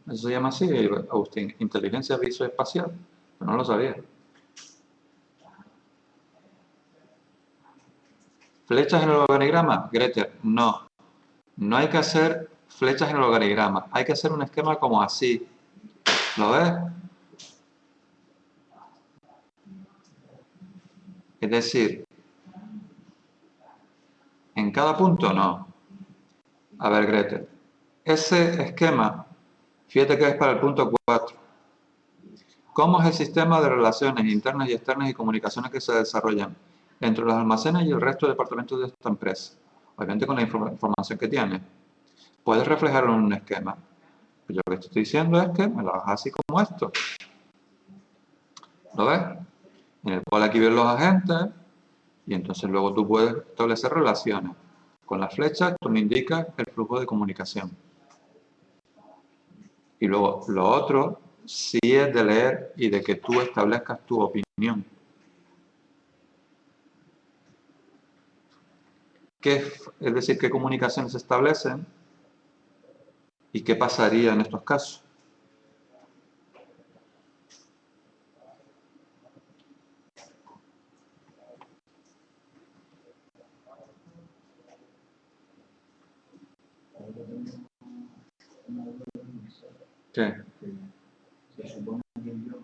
Eso se llama así, Agustín, inteligencia visoespacial. Pero no lo sabía. ¿Flechas en el organigrama? Gretel, no. No hay que hacer flechas en el organigrama. Hay que hacer un esquema como así. ¿Lo ves? Es decir, en cada punto no. A ver, Gretel. Ese esquema, fíjate que es para el punto 4. ¿Cómo es el sistema de relaciones internas y externas y comunicaciones que se desarrollan entre los almacenes y el resto de departamentos de esta empresa? Obviamente con la información que tiene. Puedes reflejarlo en un esquema. Yo lo que te estoy diciendo es que me lo hagas así como esto. ¿Lo ves? En el cual aquí ven los agentes y entonces luego tú puedes establecer relaciones. Con las flechas esto me indica el flujo de comunicación. Y luego lo otro sí es de leer y de que tú establezcas tu opinión. Es decir, qué comunicaciones se establecen y qué pasaría en estos casos. ¿Qué? Se supone que yo,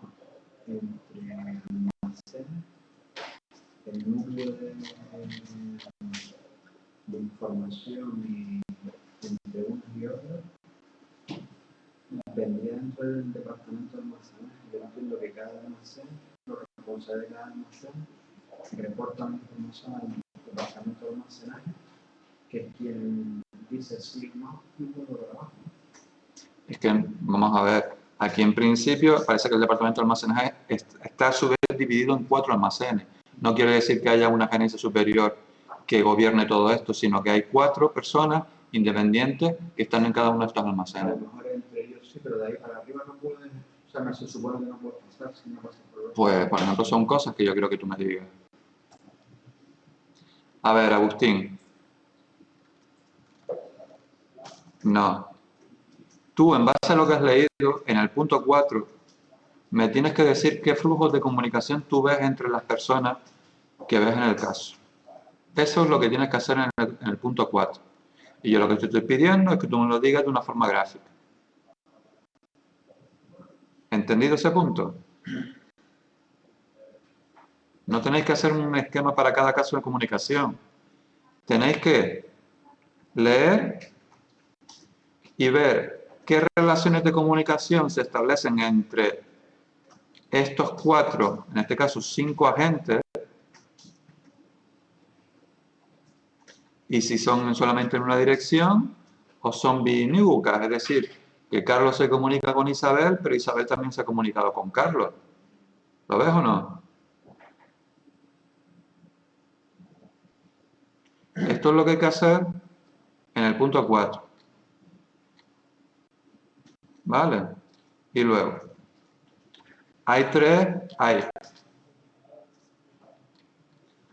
entre el almacén, el núcleo de información y entre unos y otros, vendría dentro del departamento de almacenaje. Yo entiendo que cada almacén, los responsables de cada almacén, reportan información al departamento de almacenaje, que es quien dice sí o no y todo lo trabajo. Es que, vamos a ver, aquí en principio parece que el departamento de almacenaje está a su vez dividido en 4 almacenes. No quiere decir que haya una gerencia superior que gobierne todo esto, sino que hay 4 personas independientes que están en cada uno de estos A almacenes. lo mejor entre ellos sí, pero de ahí para arriba no pueden, o sea, no se supone que no puede pasar si no pasa por los... Pues, por ejemplo, son cosas que yo creo que tú me digas. A ver, Agustín. No. Tú, en base a lo que has leído, en el punto 4, me tienes que decir qué flujos de comunicación tú ves entre las personas que ves en el caso. Eso es lo que tienes que hacer en el punto 4. Y yo lo que te estoy pidiendo es que tú me lo digas de una forma gráfica. ¿Entendido ese punto? No tenéis que hacer un esquema para cada caso de comunicación. Tenéis que leer y ver qué relaciones de comunicación se establecen entre estos 4, en este caso 5 agentes, y si son solamente en una dirección o son biunívocas, es decir, que Carlos se comunica con Isabel, pero Isabel también se ha comunicado con Carlos. ¿Lo ves o no? Esto es lo que hay que hacer en el punto 4. ¿Vale? Y luego, hay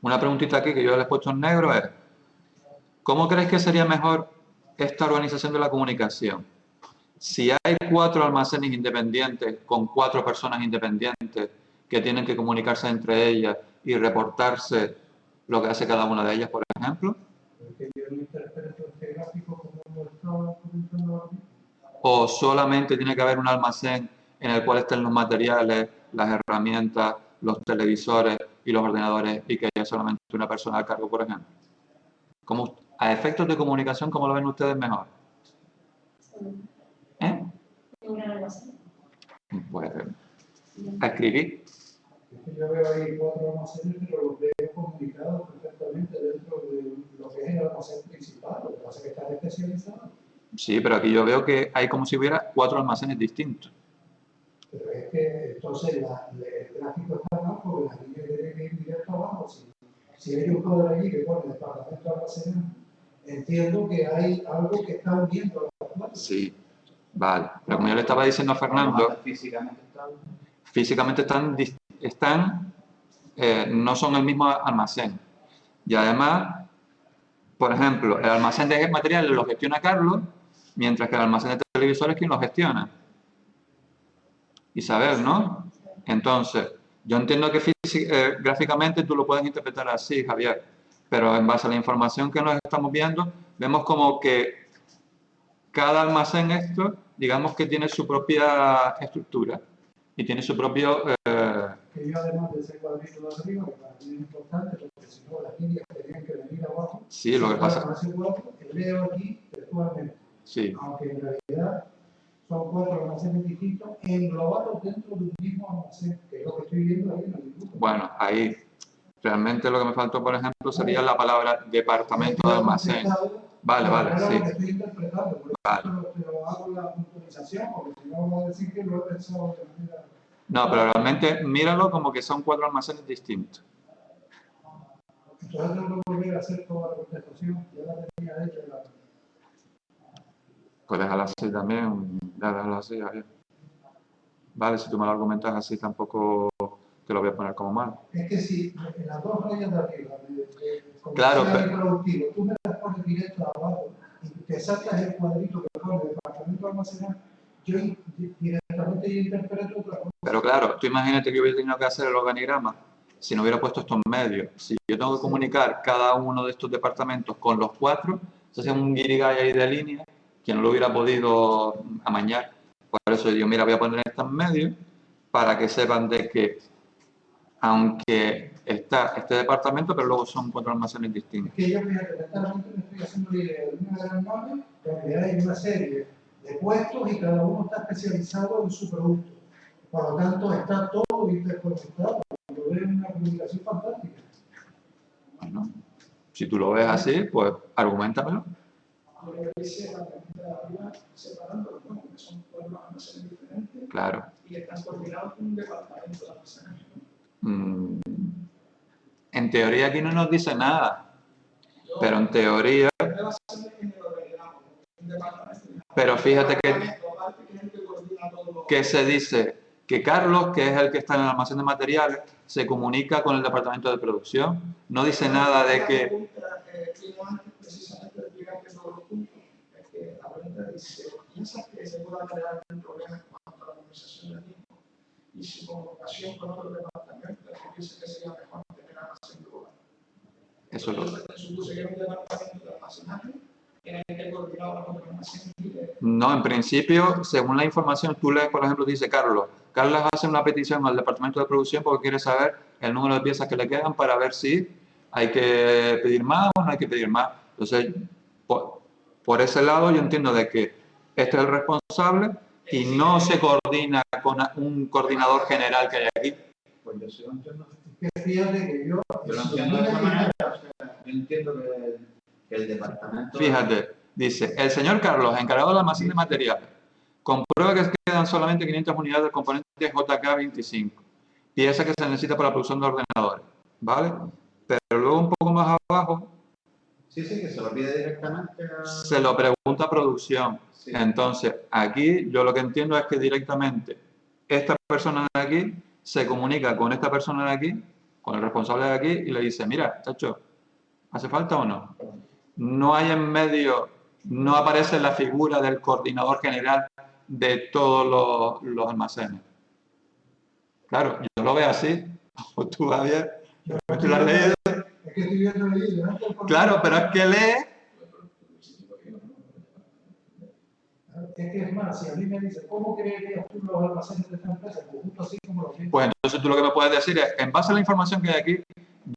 una preguntita aquí que yo les he puesto en negro es, ¿cómo creéis que sería mejor esta organización de la comunicación? Si hay 4 almacenes independientes con 4 personas independientes que tienen que comunicarse entre ellas y reportarse lo que hace cada una de ellas, por ejemplo. Porque yo no interpreto este gráfico como lo estaba comentando aquí. O solamente tiene que haber un almacén en el cual estén los materiales, las herramientas, los televisores y los ordenadores y que haya solamente una persona a cargo, por ejemplo. ¿Cómo, a efectos de comunicación, cómo lo ven ustedes mejor? ¿Eh? Pues a escribir. Es que yo veo ahí 4 almacenes, pero los veo comunicados perfectamente dentro de lo que es el almacén principal. Lo que pasa es que están especializados. Sí, pero aquí yo veo que hay como si hubiera 4 almacenes distintos. Pero es que entonces el gráfico está mal porque la línea tiene que ir directo abajo. Si hay un cuadro allí que pone departamento de almacenes, entiendo que hay algo que está uniendo las cuatro. Sí, vale. Pero como yo le estaba diciendo a Fernando, físicamente están no son el mismo almacén. Y además, por ejemplo, el almacén de materiales lo gestiona Carlos, mientras que el almacén de televisores es quien lo gestiona. Isabel, ¿no? Entonces, yo entiendo que gráficamente tú lo puedes interpretar así, Javier, pero en base a la información que nos estamos viendo, vemos como que cada almacén esto, digamos que tiene su propia estructura y tiene su propio... Que yo además de ese cuadrito de arriba, que para mí es importante, porque si no las líneas tenían que venir abajo. Sí, lo que pasa... Que leo aquí textualmente. Sí. Aunque en realidad son 4 almacenes distintos, englobados dentro de un mismo almacén, que es lo que estoy viendo ahí en el dibujo. Bueno, ahí realmente lo que me faltó, por ejemplo, sería la palabra departamento de almacén. Vale, vale, sí. Lo que estoy interpretando, por eso pero hago la puntualización, porque si no voy a decir que lo he pensado de manera... No, pero realmente míralo como que son 4 almacenes distintos. Entonces tengo que volver a hacer toda la contestación, ya la tenía hecha. Pues déjalo así también, déjalo así, Javier. Vale, si tú me lo argumentas así tampoco te lo voy a poner como mal. Es que si en las 2 rayas de arriba, claro, pero productivo, tú me las pones directo abajo y te saltas el cuadrito que pone departamento almacenal, yo directamente interpreto otra cosa. Pero claro, tú imagínate que hubiera tenido que hacer el organigrama si no hubiera puesto estos medios. Si yo tengo que comunicar cada uno de estos departamentos con los 4, se hace un guirigay ahí de línea que no lo hubiera podido amañar. Por eso digo, mira, voy a poner estos medios para que sepan de que, aunque está este departamento, pero luego son 4 almacenes distintos. Es que yo, fíjate, mentalmente me estoy haciendo la idea de una gran norma, donde hay una serie de puestos y cada uno está especializado en su producto. Por lo tanto, está todo interconectado. Yo veo una comunicación fantástica. Bueno, si tú lo ves así, pues argumentamelo. Lo que dice la pregunta de arriba, separando, ¿no? Que son 4 almacenes diferentes. Claro. Y están coordinados con un departamento de almacenaje. En teoría aquí no nos dice nada, pero en teoría... Pero fíjate que se dice que Carlos, que es el que está en el almacén de materiales, se comunica con el departamento de producción. No dice nada de que... La pregunta dice, ¿piensas que se pueda crear un problema en cuanto a la conversación del mismo? Y su comunicación con otros departamentos, piensa que sería mejor tener almacén global. Eso es lo que... Supuse que era un departamento de almacenaje, tiene que coordinar con otros almacenes. No, en principio, según la información, tú lees, por ejemplo, dice Carlos hace una petición al departamento de producción porque quiere saber el número de piezas que le quedan para ver si hay que pedir más o no hay que pedir más. Entonces, por ese lado yo entiendo de que este es el responsable y no se coordina con un coordinador general que hay aquí. Pues yo sí lo entiendo. Fíjate que yo lo entiendo de esa manera, o sea, yo entiendo que el departamento... Fíjate, dice, el señor Carlos, encargado del almacén de materiales, comprueba que quedan solamente 500 unidades del componente JK25, pieza que se necesita para la producción de ordenadores, ¿vale? Pero luego un poco más abajo... Sí, que se lo pide directamente a... Se lo pregunta a producción. Sí. Entonces, aquí yo lo que entiendo es que directamente esta persona de aquí se comunica con esta persona de aquí, con el responsable de aquí, y le dice, mira, chacho, ¿hace falta o no? No hay en medio, no aparece la figura del coordinador general de todos los almacenes. Claro, yo lo veo así, o tú, Javier, tú lo has leído. Es que estoy viendo el vídeo, ¿no? Claro, pero es que lee. Es que es más, si a mí me dicen, ¿cómo creerías tú los almacenes de esta empresa? Pues justo así como lo pienso. Pues entonces tú lo que me puedes decir es, en base a la información que hay aquí,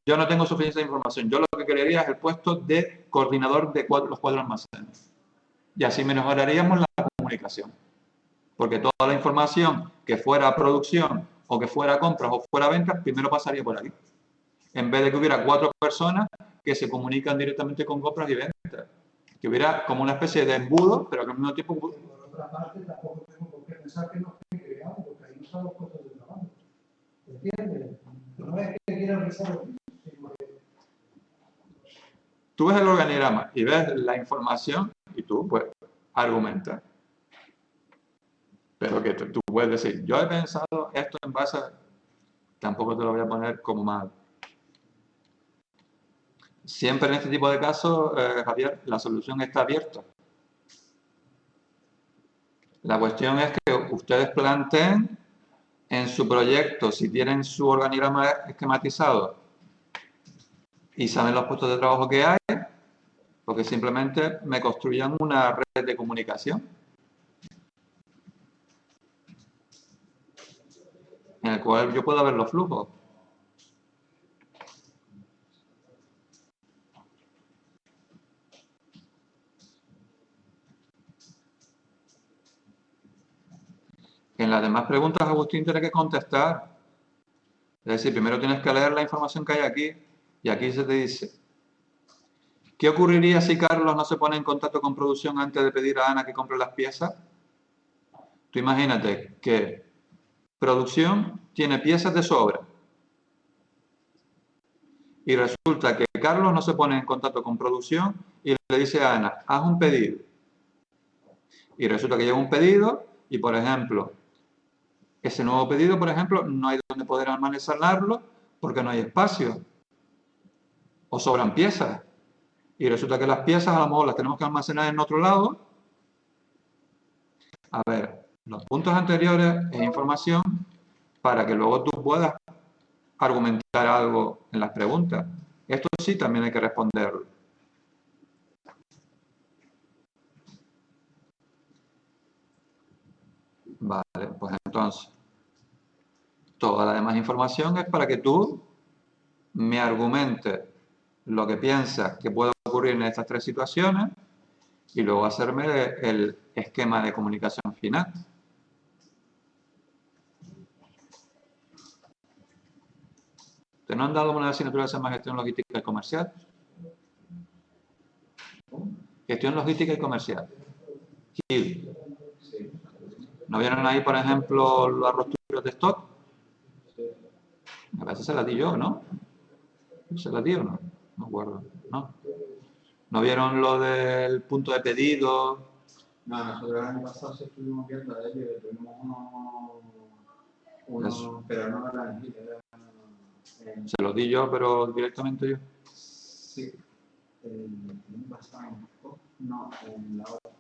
yo no tengo suficiente información. Yo lo que creería es el puesto de coordinador de los 4 almacenes. Y así mejoraríamos la comunicación. Porque toda la información que fuera producción, o que fuera compras, o fuera ventas, primero pasaría por aquí. En vez de que hubiera 4 personas que se comunican directamente con compras y ventas. Que hubiera como una especie de embudo, pero que al mismo tiempo... Por otra parte, tampoco tengo por qué pensar que no estoy creando, porque ahí no están los puestos de trabajo. ¿Entiendes? No es que quiera realizar lo mismo, sino que... Tú ves el organigrama y ves la información y tú, pues, argumentas. Pero que tú puedes decir, yo he pensado esto en base a... Tampoco te lo voy a poner como mal. Siempre en este tipo de casos, Javier, la solución está abierta. La cuestión es que ustedes planteen en su proyecto, si tienen su organigrama esquematizado y saben los puestos de trabajo que hay, porque simplemente me construyan una red de comunicación en el cual yo pueda ver los flujos. En las demás preguntas, Agustín tiene que contestar. Es decir, primero tienes que leer la información que hay aquí, y aquí se te dice: ¿qué ocurriría si Carlos no se pone en contacto con producción antes de pedir a Ana que compre las piezas? Tú imagínate que producción tiene piezas de sobra y resulta que Carlos no se pone en contacto con producción y le dice a Ana: haz un pedido. Y resulta que llega un pedido y, por ejemplo, ese nuevo pedido, por ejemplo, no hay donde poder almacenarlo porque no hay espacio o sobran piezas. Y resulta que las piezas a lo mejor las tenemos que almacenar en otro lado. A ver, los puntos anteriores es información para que luego tú puedas argumentar algo en las preguntas. Esto sí también hay que responderlo. Vale, pues entonces, toda la demás información es para que tú me argumentes lo que piensas que puede ocurrir en estas tres situaciones y luego hacerme el esquema de comunicación final. ¿Te no han dado una asignatura que se llama gestión logística y comercial? Gestión logística y comercial. GIL. ¿No vieron ahí, por ejemplo, los rostros de stock? A veces se las di yo, ¿no? ¿Se las di o no? No me acuerdo. ¿No vieron lo del punto de pedido? No, nosotros el año pasado sí estuvimos viendo de ello, tuvimos unos pero no eran GIL, Se los di yo, pero directamente yo. sí, el año pasado no, en la otra.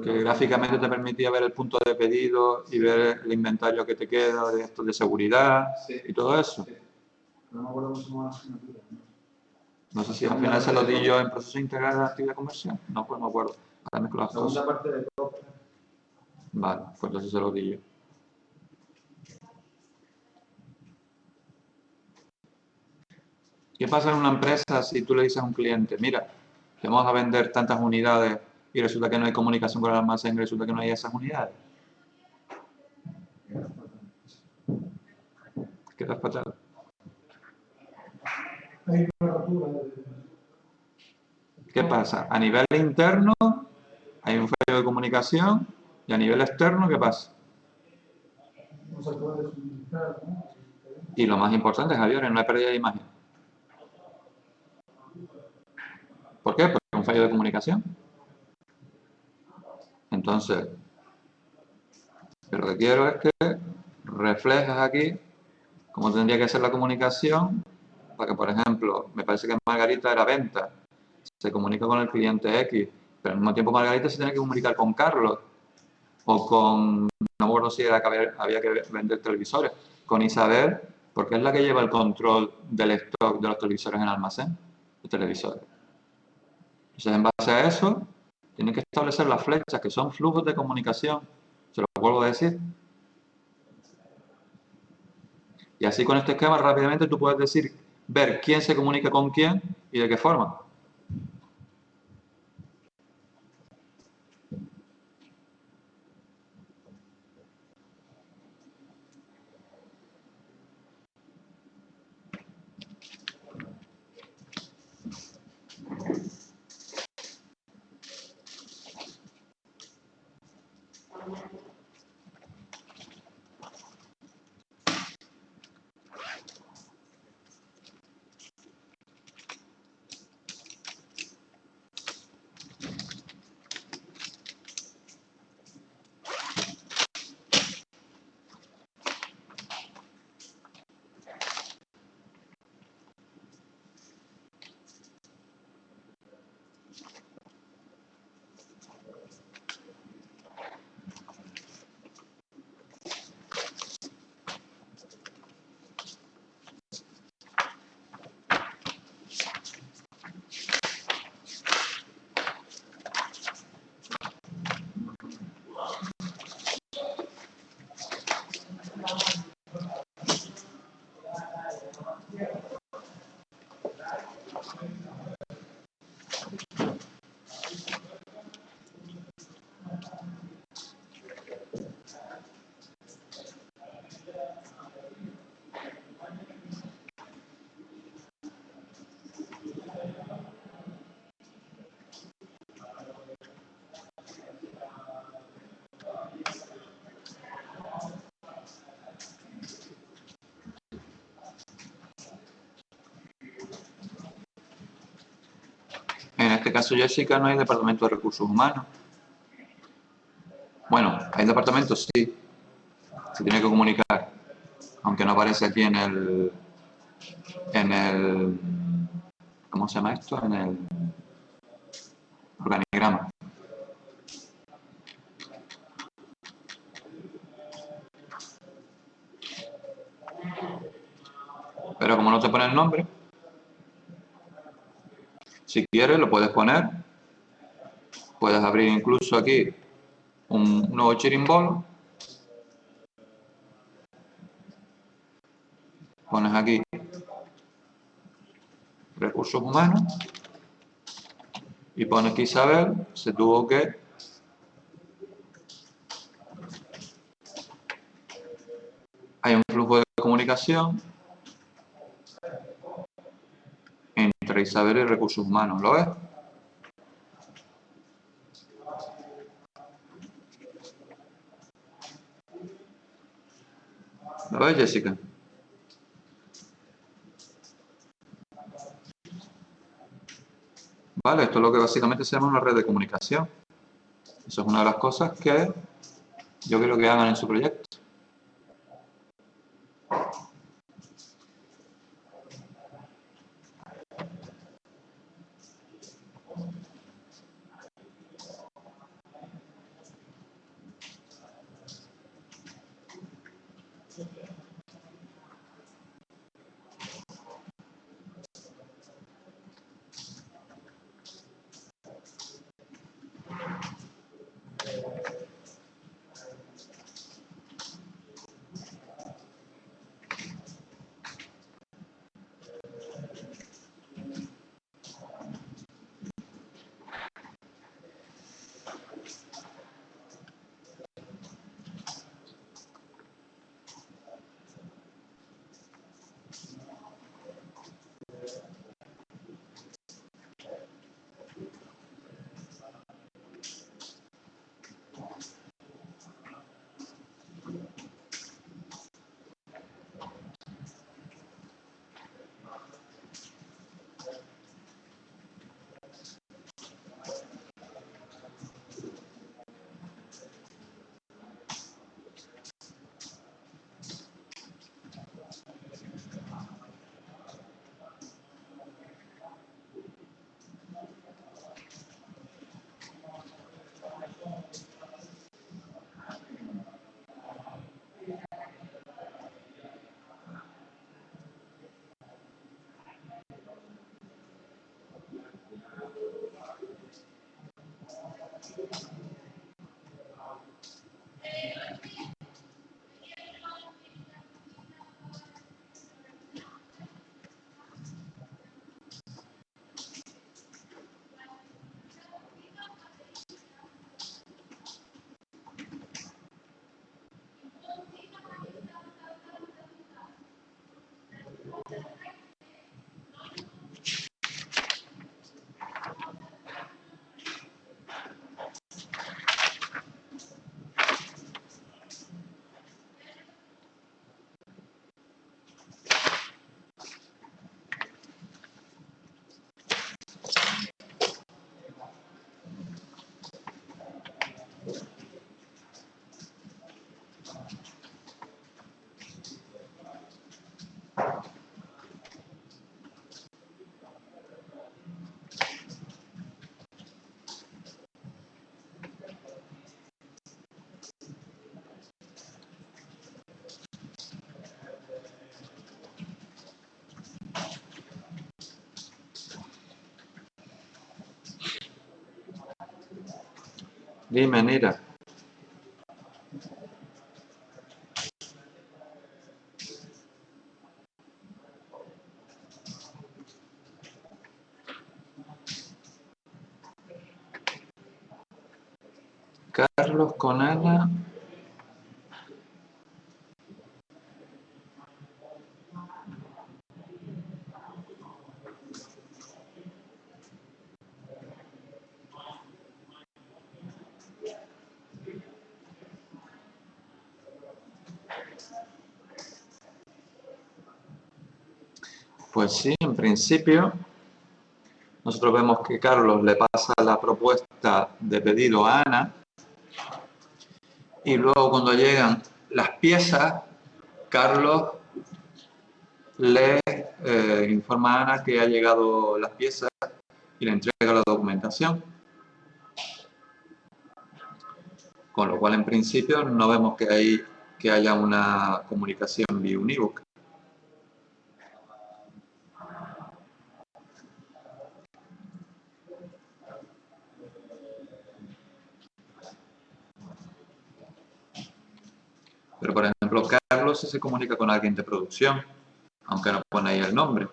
Que gráficamente te permitía ver el punto de pedido y ver el inventario que te queda de esto de seguridad y todo eso. Sí. No me acuerdo cómo se llama la asignatura. No sé si al final se lo di yo en proceso integral de la actividad comercial. No, pues no me acuerdo. Ahora mezclo las La segunda cosas. parte de todo. Vale, pues entonces se lo di yo. ¿Qué pasa en una empresa si tú le dices a un cliente: mira, que vamos a vender tantas unidades y resulta que no hay comunicación con el almacén y resulta que no hay esas unidades? Queda fatal. Hay una rotura ¿Qué pasa? A nivel interno hay un fallo de comunicación y a nivel externo, ¿qué pasa? no se puede suministrar, ¿no? Y lo más importante, Javier, es no hay pérdida de imagen. ¿Por qué? Porque es un fallo de comunicación. Entonces, lo que quiero es que reflejes aquí cómo tendría que ser la comunicación para que, por ejemplo, me parece que Margarita era venta, se comunica con el cliente X, pero al mismo tiempo Margarita se tiene que comunicar con Carlos o con, no me acuerdo si era que había que vender televisores, con Isabel, porque es la que lleva el control del stock de los televisores en el almacén de televisores. Entonces, en base a eso, tienen que establecer las flechas, que son flujos de comunicación, se lo vuelvo a decir. Y así con este esquema rápidamente tú puedes decir, ver quién se comunica con quién y de qué forma. En este caso, Jessica, no hay departamento de recursos humanos. Bueno, hay departamento, sí. Se tiene que comunicar. Aunque no aparece aquí en el... ¿Cómo se llama esto? En el organigrama. Pero como no te pone el nombre, si quieres lo puedes poner. Puedes abrir incluso aquí un nuevo chirimbolo. Pones aquí recursos humanos y pones que Isabel se tuvo que hay un flujo de comunicación entre Isabel y recursos humanos, ¿lo ves? ¿Lo ves, Jessica? Vale, esto es lo que básicamente se llama una red de comunicación. Eso es una de las cosas que yo quiero que hagan en su proyecto. Dime, Nira. Carlos con Ana. Pues sí, en principio nosotros vemos que Carlos le pasa la propuesta de pedido a Ana y luego cuando llegan las piezas, Carlos le informa a Ana que ha llegado las piezas y le entrega la documentación. Con lo cual, en principio, no vemos que haya una comunicación biunívoca. Pero, por ejemplo, Carlos sí se comunica con alguien de producción, aunque no pone ahí el nombre.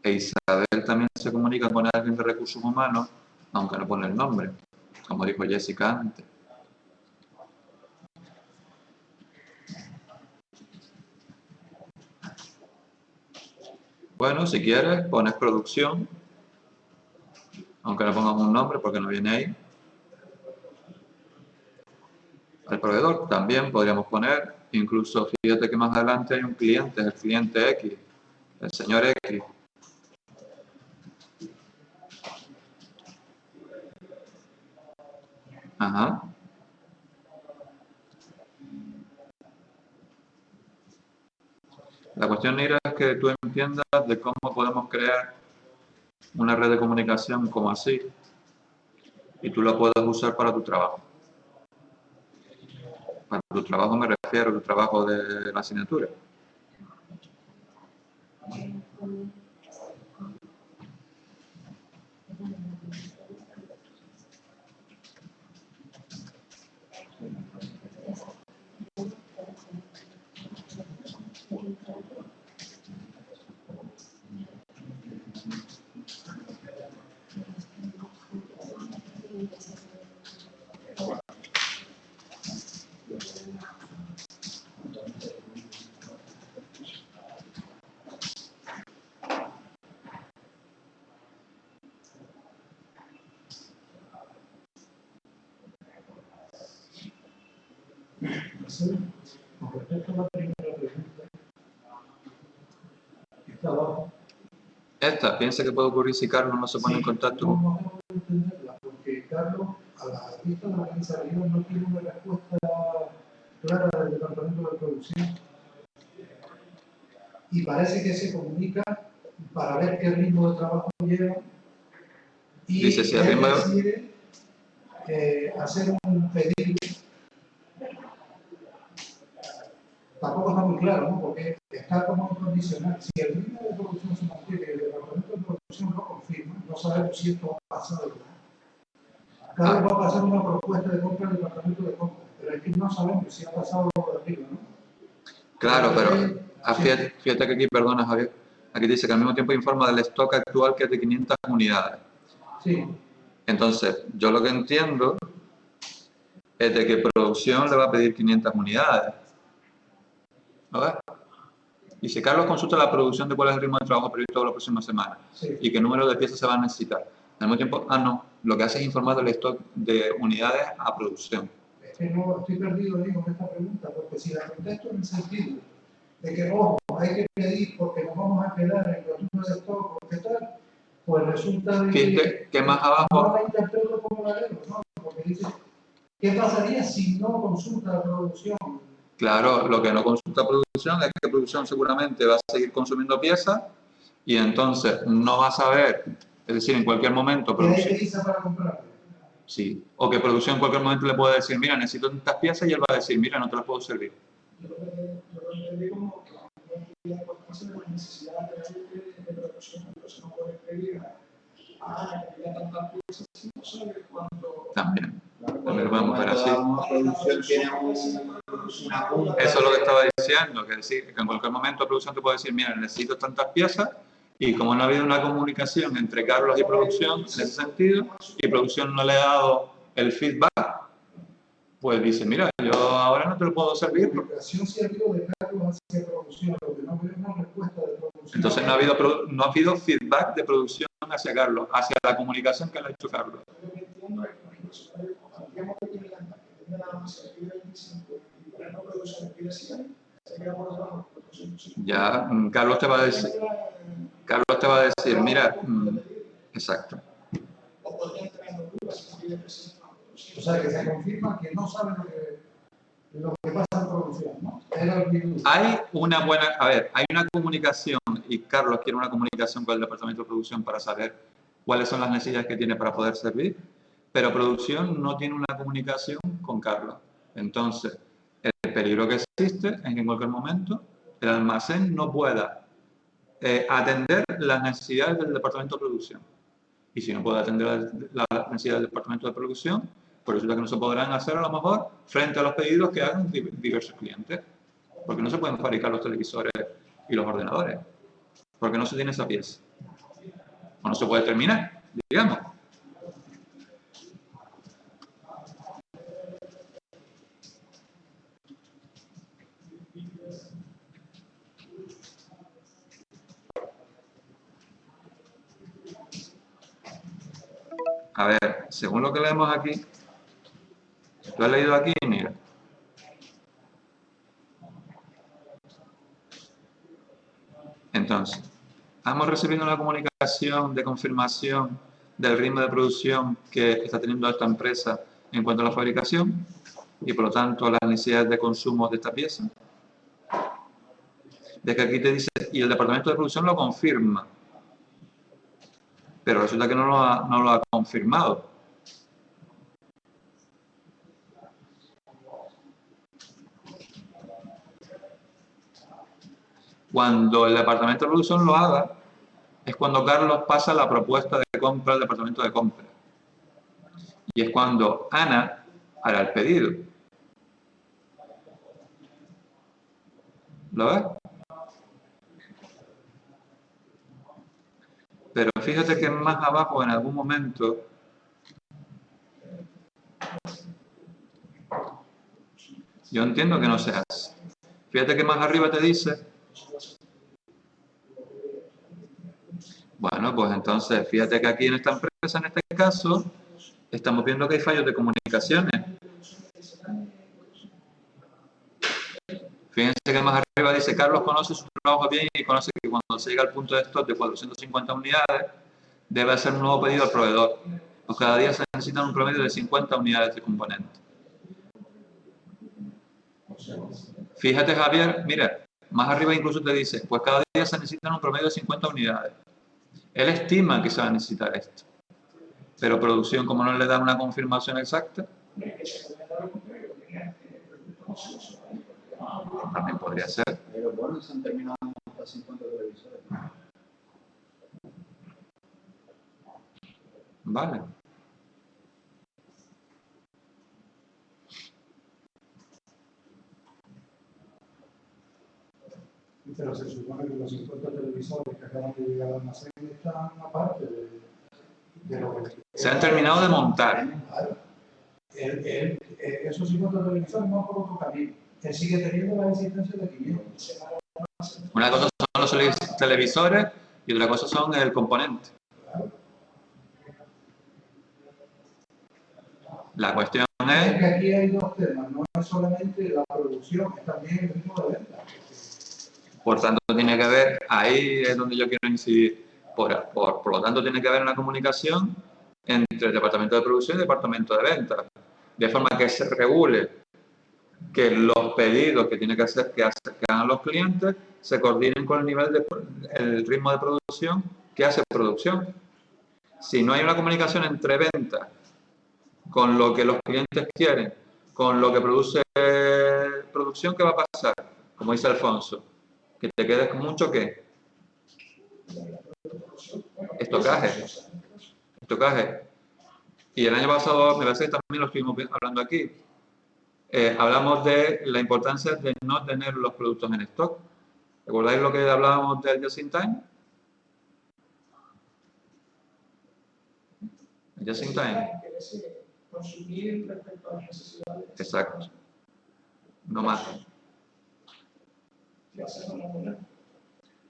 E Isabel también se comunica con alguien de recursos humanos, aunque no pone el nombre, como dijo Jessica antes. Bueno, si quieres, pones producción, aunque no pongas un nombre porque no viene ahí. El proveedor también podríamos poner, incluso fíjate que más adelante hay un cliente, es el cliente X, el señor X. Ajá. La cuestión, Nira, es que tú entiendas de cómo podemos crear una red de comunicación como así y tú la puedas usar para tu trabajo. Para tu trabajo me refiero a tu trabajo de la asignatura. Sí, con respecto a la primera pregunta, está abajo. Esta, piensa que puede ocurrir si Carlos no se pone en contacto con... No puedo entenderla, porque Carlos, a la vista de la que salió, no tiene una respuesta clara del departamento de producción. Y parece que se comunica para ver qué ritmo de trabajo lleva. Y dice, si el él ritmo... decide hacer un pedido. Tampoco está muy claro, ¿no? Porque está como incondicional. Si el ritmo de producción se mantiene y el departamento de producción lo confirma, no sabemos si esto va a pasar o no. Carlos va a pasar una propuesta de compra al departamento de compra, pero es que no sabemos si ha pasado o de arriba, ¿no? Claro, pero fíjate que aquí, perdona Javier, aquí dice que al mismo tiempo informa del stock actual que es de 500 unidades. Sí. Entonces, yo lo que entiendo es de que producción le va a pedir 500 unidades. ¿A ver? Dice, Carlos consulta la producción de cuál es el ritmo de trabajo previsto la próxima semana y qué número de piezas se van a necesitar. Al mismo tiempo, no, lo que hace es informar del stock de unidades a producción. Es que no estoy perdido ahí con esta pregunta, porque si la contesto en el sentido de que, ojo, hay que pedir porque nos vamos a quedar en los números de stock, porque tal, pues resulta de que más abajo... No la interpreto como la leo, ¿no? Porque dice, ¿qué pasaría si no consulta la producción? Claro, lo que no consulta producción es que producción seguramente va a seguir consumiendo piezas y entonces no va a saber, es decir, en cualquier momento... ¿Qué hay prisa para comprar? Sí, o que producción en cualquier momento le puede decir, mira, necesito tantas piezas y él va a decir, mira, no te las puedo servir. Yo lo entendí como que la necesidad de producción, entonces no puede pedir que haya tantas piezas, si no sabe cuándo... También. También vamos a ver así. Producción tiene una punta. Eso es lo que estaba diciendo, que decir que en cualquier momento la producción te puede decir, mira, necesito tantas piezas, y como no ha habido una comunicación entre Carlos y producción en ese sentido, y producción no le ha dado el feedback, pues dice, mira, yo ahora no te lo puedo servir. La comunicación sí ha habido de Carlos hacia producción, lo que no ha habido una respuesta de producción. Entonces no ha habido feedback de producción hacia Carlos, hacia la comunicación que le ha hecho Carlos. Lo que entiendo es que los usuarios, digamos que tiene la máquina, que tiene la masa de 25 y por ejemplo producción de 100, se queda por debajo. Ya, Carlos te va a decir, mira, exacto. O podría entrar en duda si pide presencia. O sea, que se confirma que no saben lo que pasa en producción, ¿no? Era el virus. Hay una buena, a ver, hay una comunicación, y Carlos quiere una comunicación con el departamento de producción para saber cuáles son las necesidades que tiene para poder servir, pero producción no tiene una comunicación con Carlos. Entonces, el peligro que existe es que en cualquier momento el almacén no pueda atender las necesidades del departamento de producción. Y si no puede atender las necesidades del departamento de producción, pues resulta que no se podrán hacer a lo mejor frente a los pedidos que hagan diversos clientes. Porque no se pueden fabricar los televisores y los ordenadores. Porque no se tiene esa pieza. O no se puede terminar, digamos. A ver, según lo que leemos aquí, ¿tú has leído aquí? Mira. Entonces, hemos recibido una comunicación de confirmación del ritmo de producción que está teniendo esta empresa en cuanto a la fabricación y por lo tanto a las necesidades de consumo de esta pieza. De que aquí te dice, y el departamento de producción lo confirma, pero resulta que no lo ha confirmado. Cuando el departamento de producción lo haga, es cuando Carlos pasa la propuesta de compra al departamento de compra. Y es cuando Ana hará el pedido. ¿Lo ves? Pero fíjate que más abajo, en algún momento, yo entiendo que no se hace. Fíjate que más arriba te dice, bueno, pues entonces, fíjate que aquí en esta empresa, en este caso, estamos viendo que hay fallos de comunicaciones. Fíjense que más arriba dice, Carlos conoce su trabajo bien y conoce que cuando se llega al punto de stock de 450 unidades, debe hacer un nuevo pedido al proveedor. Pues cada día se necesitan un promedio de 50 unidades de componentes. Fíjate, Javier, mira, más arriba incluso te dice, pues cada día se necesitan un promedio de 50 unidades. Él estima que se va a necesitar esto. Pero producción, como no le da una confirmación exacta, también podría ser. Pero bueno, se han terminado hasta 50 televisores. Vale. Pero se supone que los 50 televisores que acaban de llegar al almacén están aparte de lo que... Se han terminado de montar. Claro. Esos 50 televisores no por otro camino. Él sigue teniendo la existencia de 500. Una cosa son los televisores y otra cosa son el componente. Claro. La cuestión Es que es... aquí hay dos temas, no es solamente la producción, es también el ritmo de venta. Por tanto, tiene que haber, ahí es donde yo quiero incidir, por lo tanto, tiene que haber una comunicación entre el departamento de producción y el departamento de ventas, de forma que se regule que los pedidos que tiene que hacer, que hagan los clientes, se coordinen con el nivel el ritmo de producción que hace producción. Si no hay una comunicación entre ventas, con lo que los clientes quieren, con lo que produce producción, ¿qué va a pasar? Como dice Alfonso, que te quedes con mucho ¿qué? Estocaje. Y el año pasado, me parece que también lo estuvimos hablando aquí. Hablamos de la importancia de no tener los productos en stock. ¿Recordáis lo que hablábamos del just in time? El just in time. Consumir respecto a las necesidades. Exacto. No más.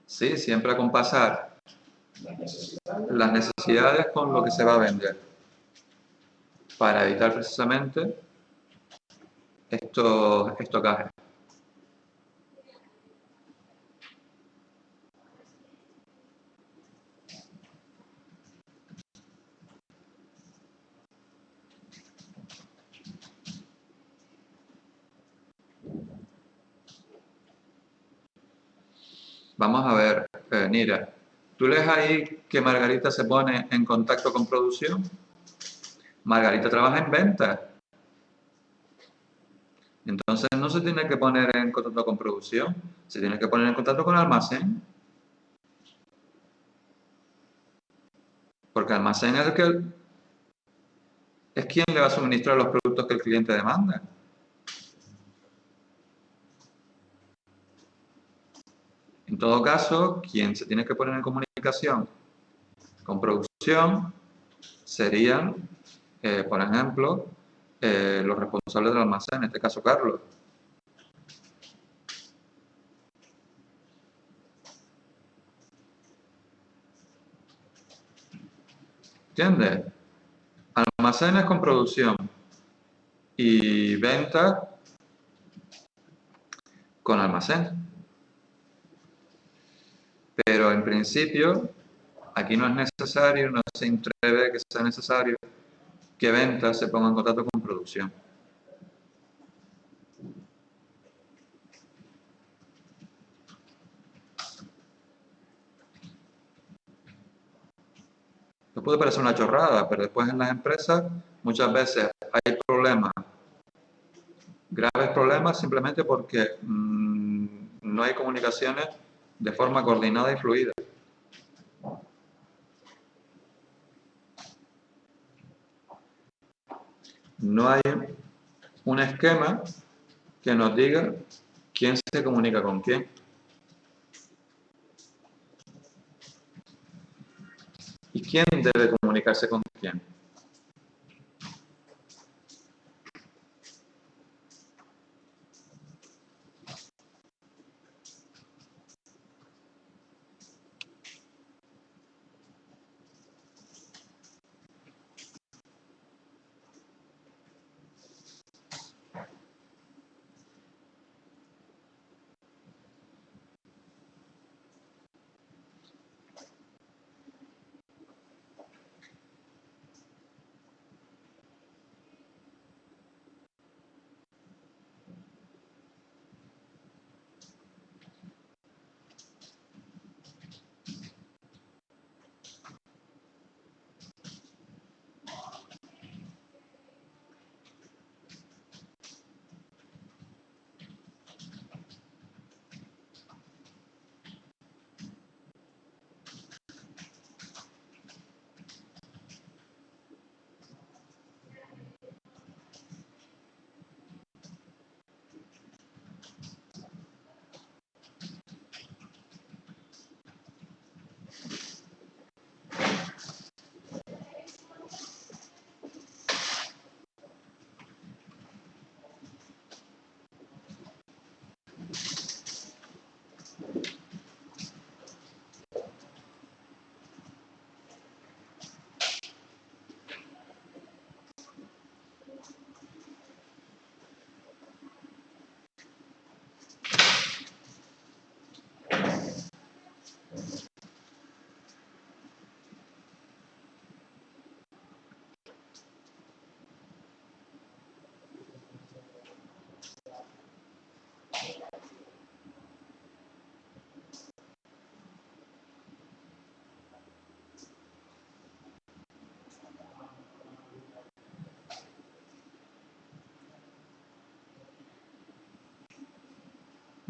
Sí, siempre acompasar las necesidades con lo que se va a vender, para evitar precisamente estos estocajes. Vamos a ver, Nira, ¿tú lees ahí que Margarita se pone en contacto con producción? Margarita trabaja en ventas. Entonces no se tiene que poner en contacto con producción, se tiene que poner en contacto con almacén. Porque almacén es quien le va a suministrar los productos que el cliente demanda. En todo caso, quien se tiene que poner en comunicación con producción serían, por ejemplo, los responsables del almacén, en este caso Carlos. ¿Entiendes? Almacenes con producción y ventas con almacén. Pero en principio, aquí no es necesario, no se prevé que sea necesario que ventas se ponga en contacto con producción. Te puede parecer una chorrada, pero después en las empresas muchas veces hay problemas, graves problemas, simplemente porque no hay comunicaciones de forma coordinada y fluida. No hay un esquema que nos diga quién se comunica con quién. ¿Y quién debe comunicarse con quién?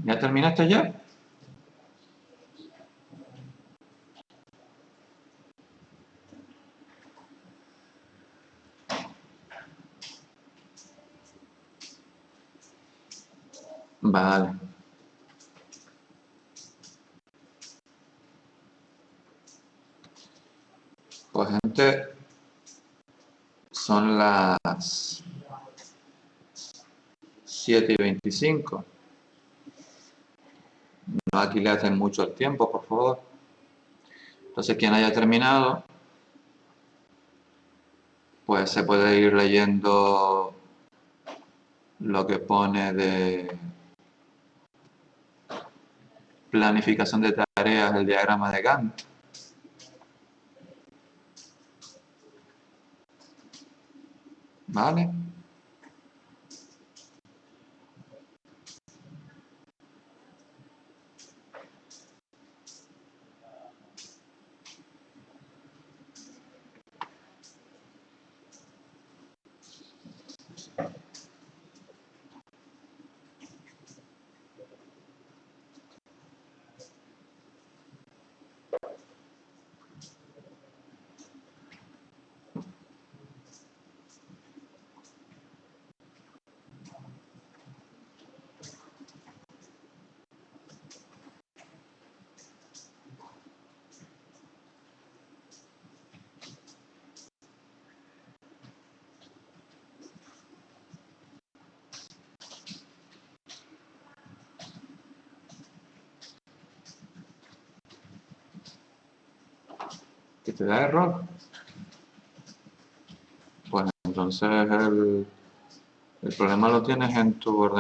¿Ya terminaste ya? Vale. Pues gente, son las 7:25. No aquilaten mucho el tiempo, por favor. Entonces, quien haya terminado, pues se puede ir leyendo lo que pone de planificación de tareas, el diagrama de Gantt. ¿Vale? y te da error, pues entonces el problema lo tienes en tu ordenador.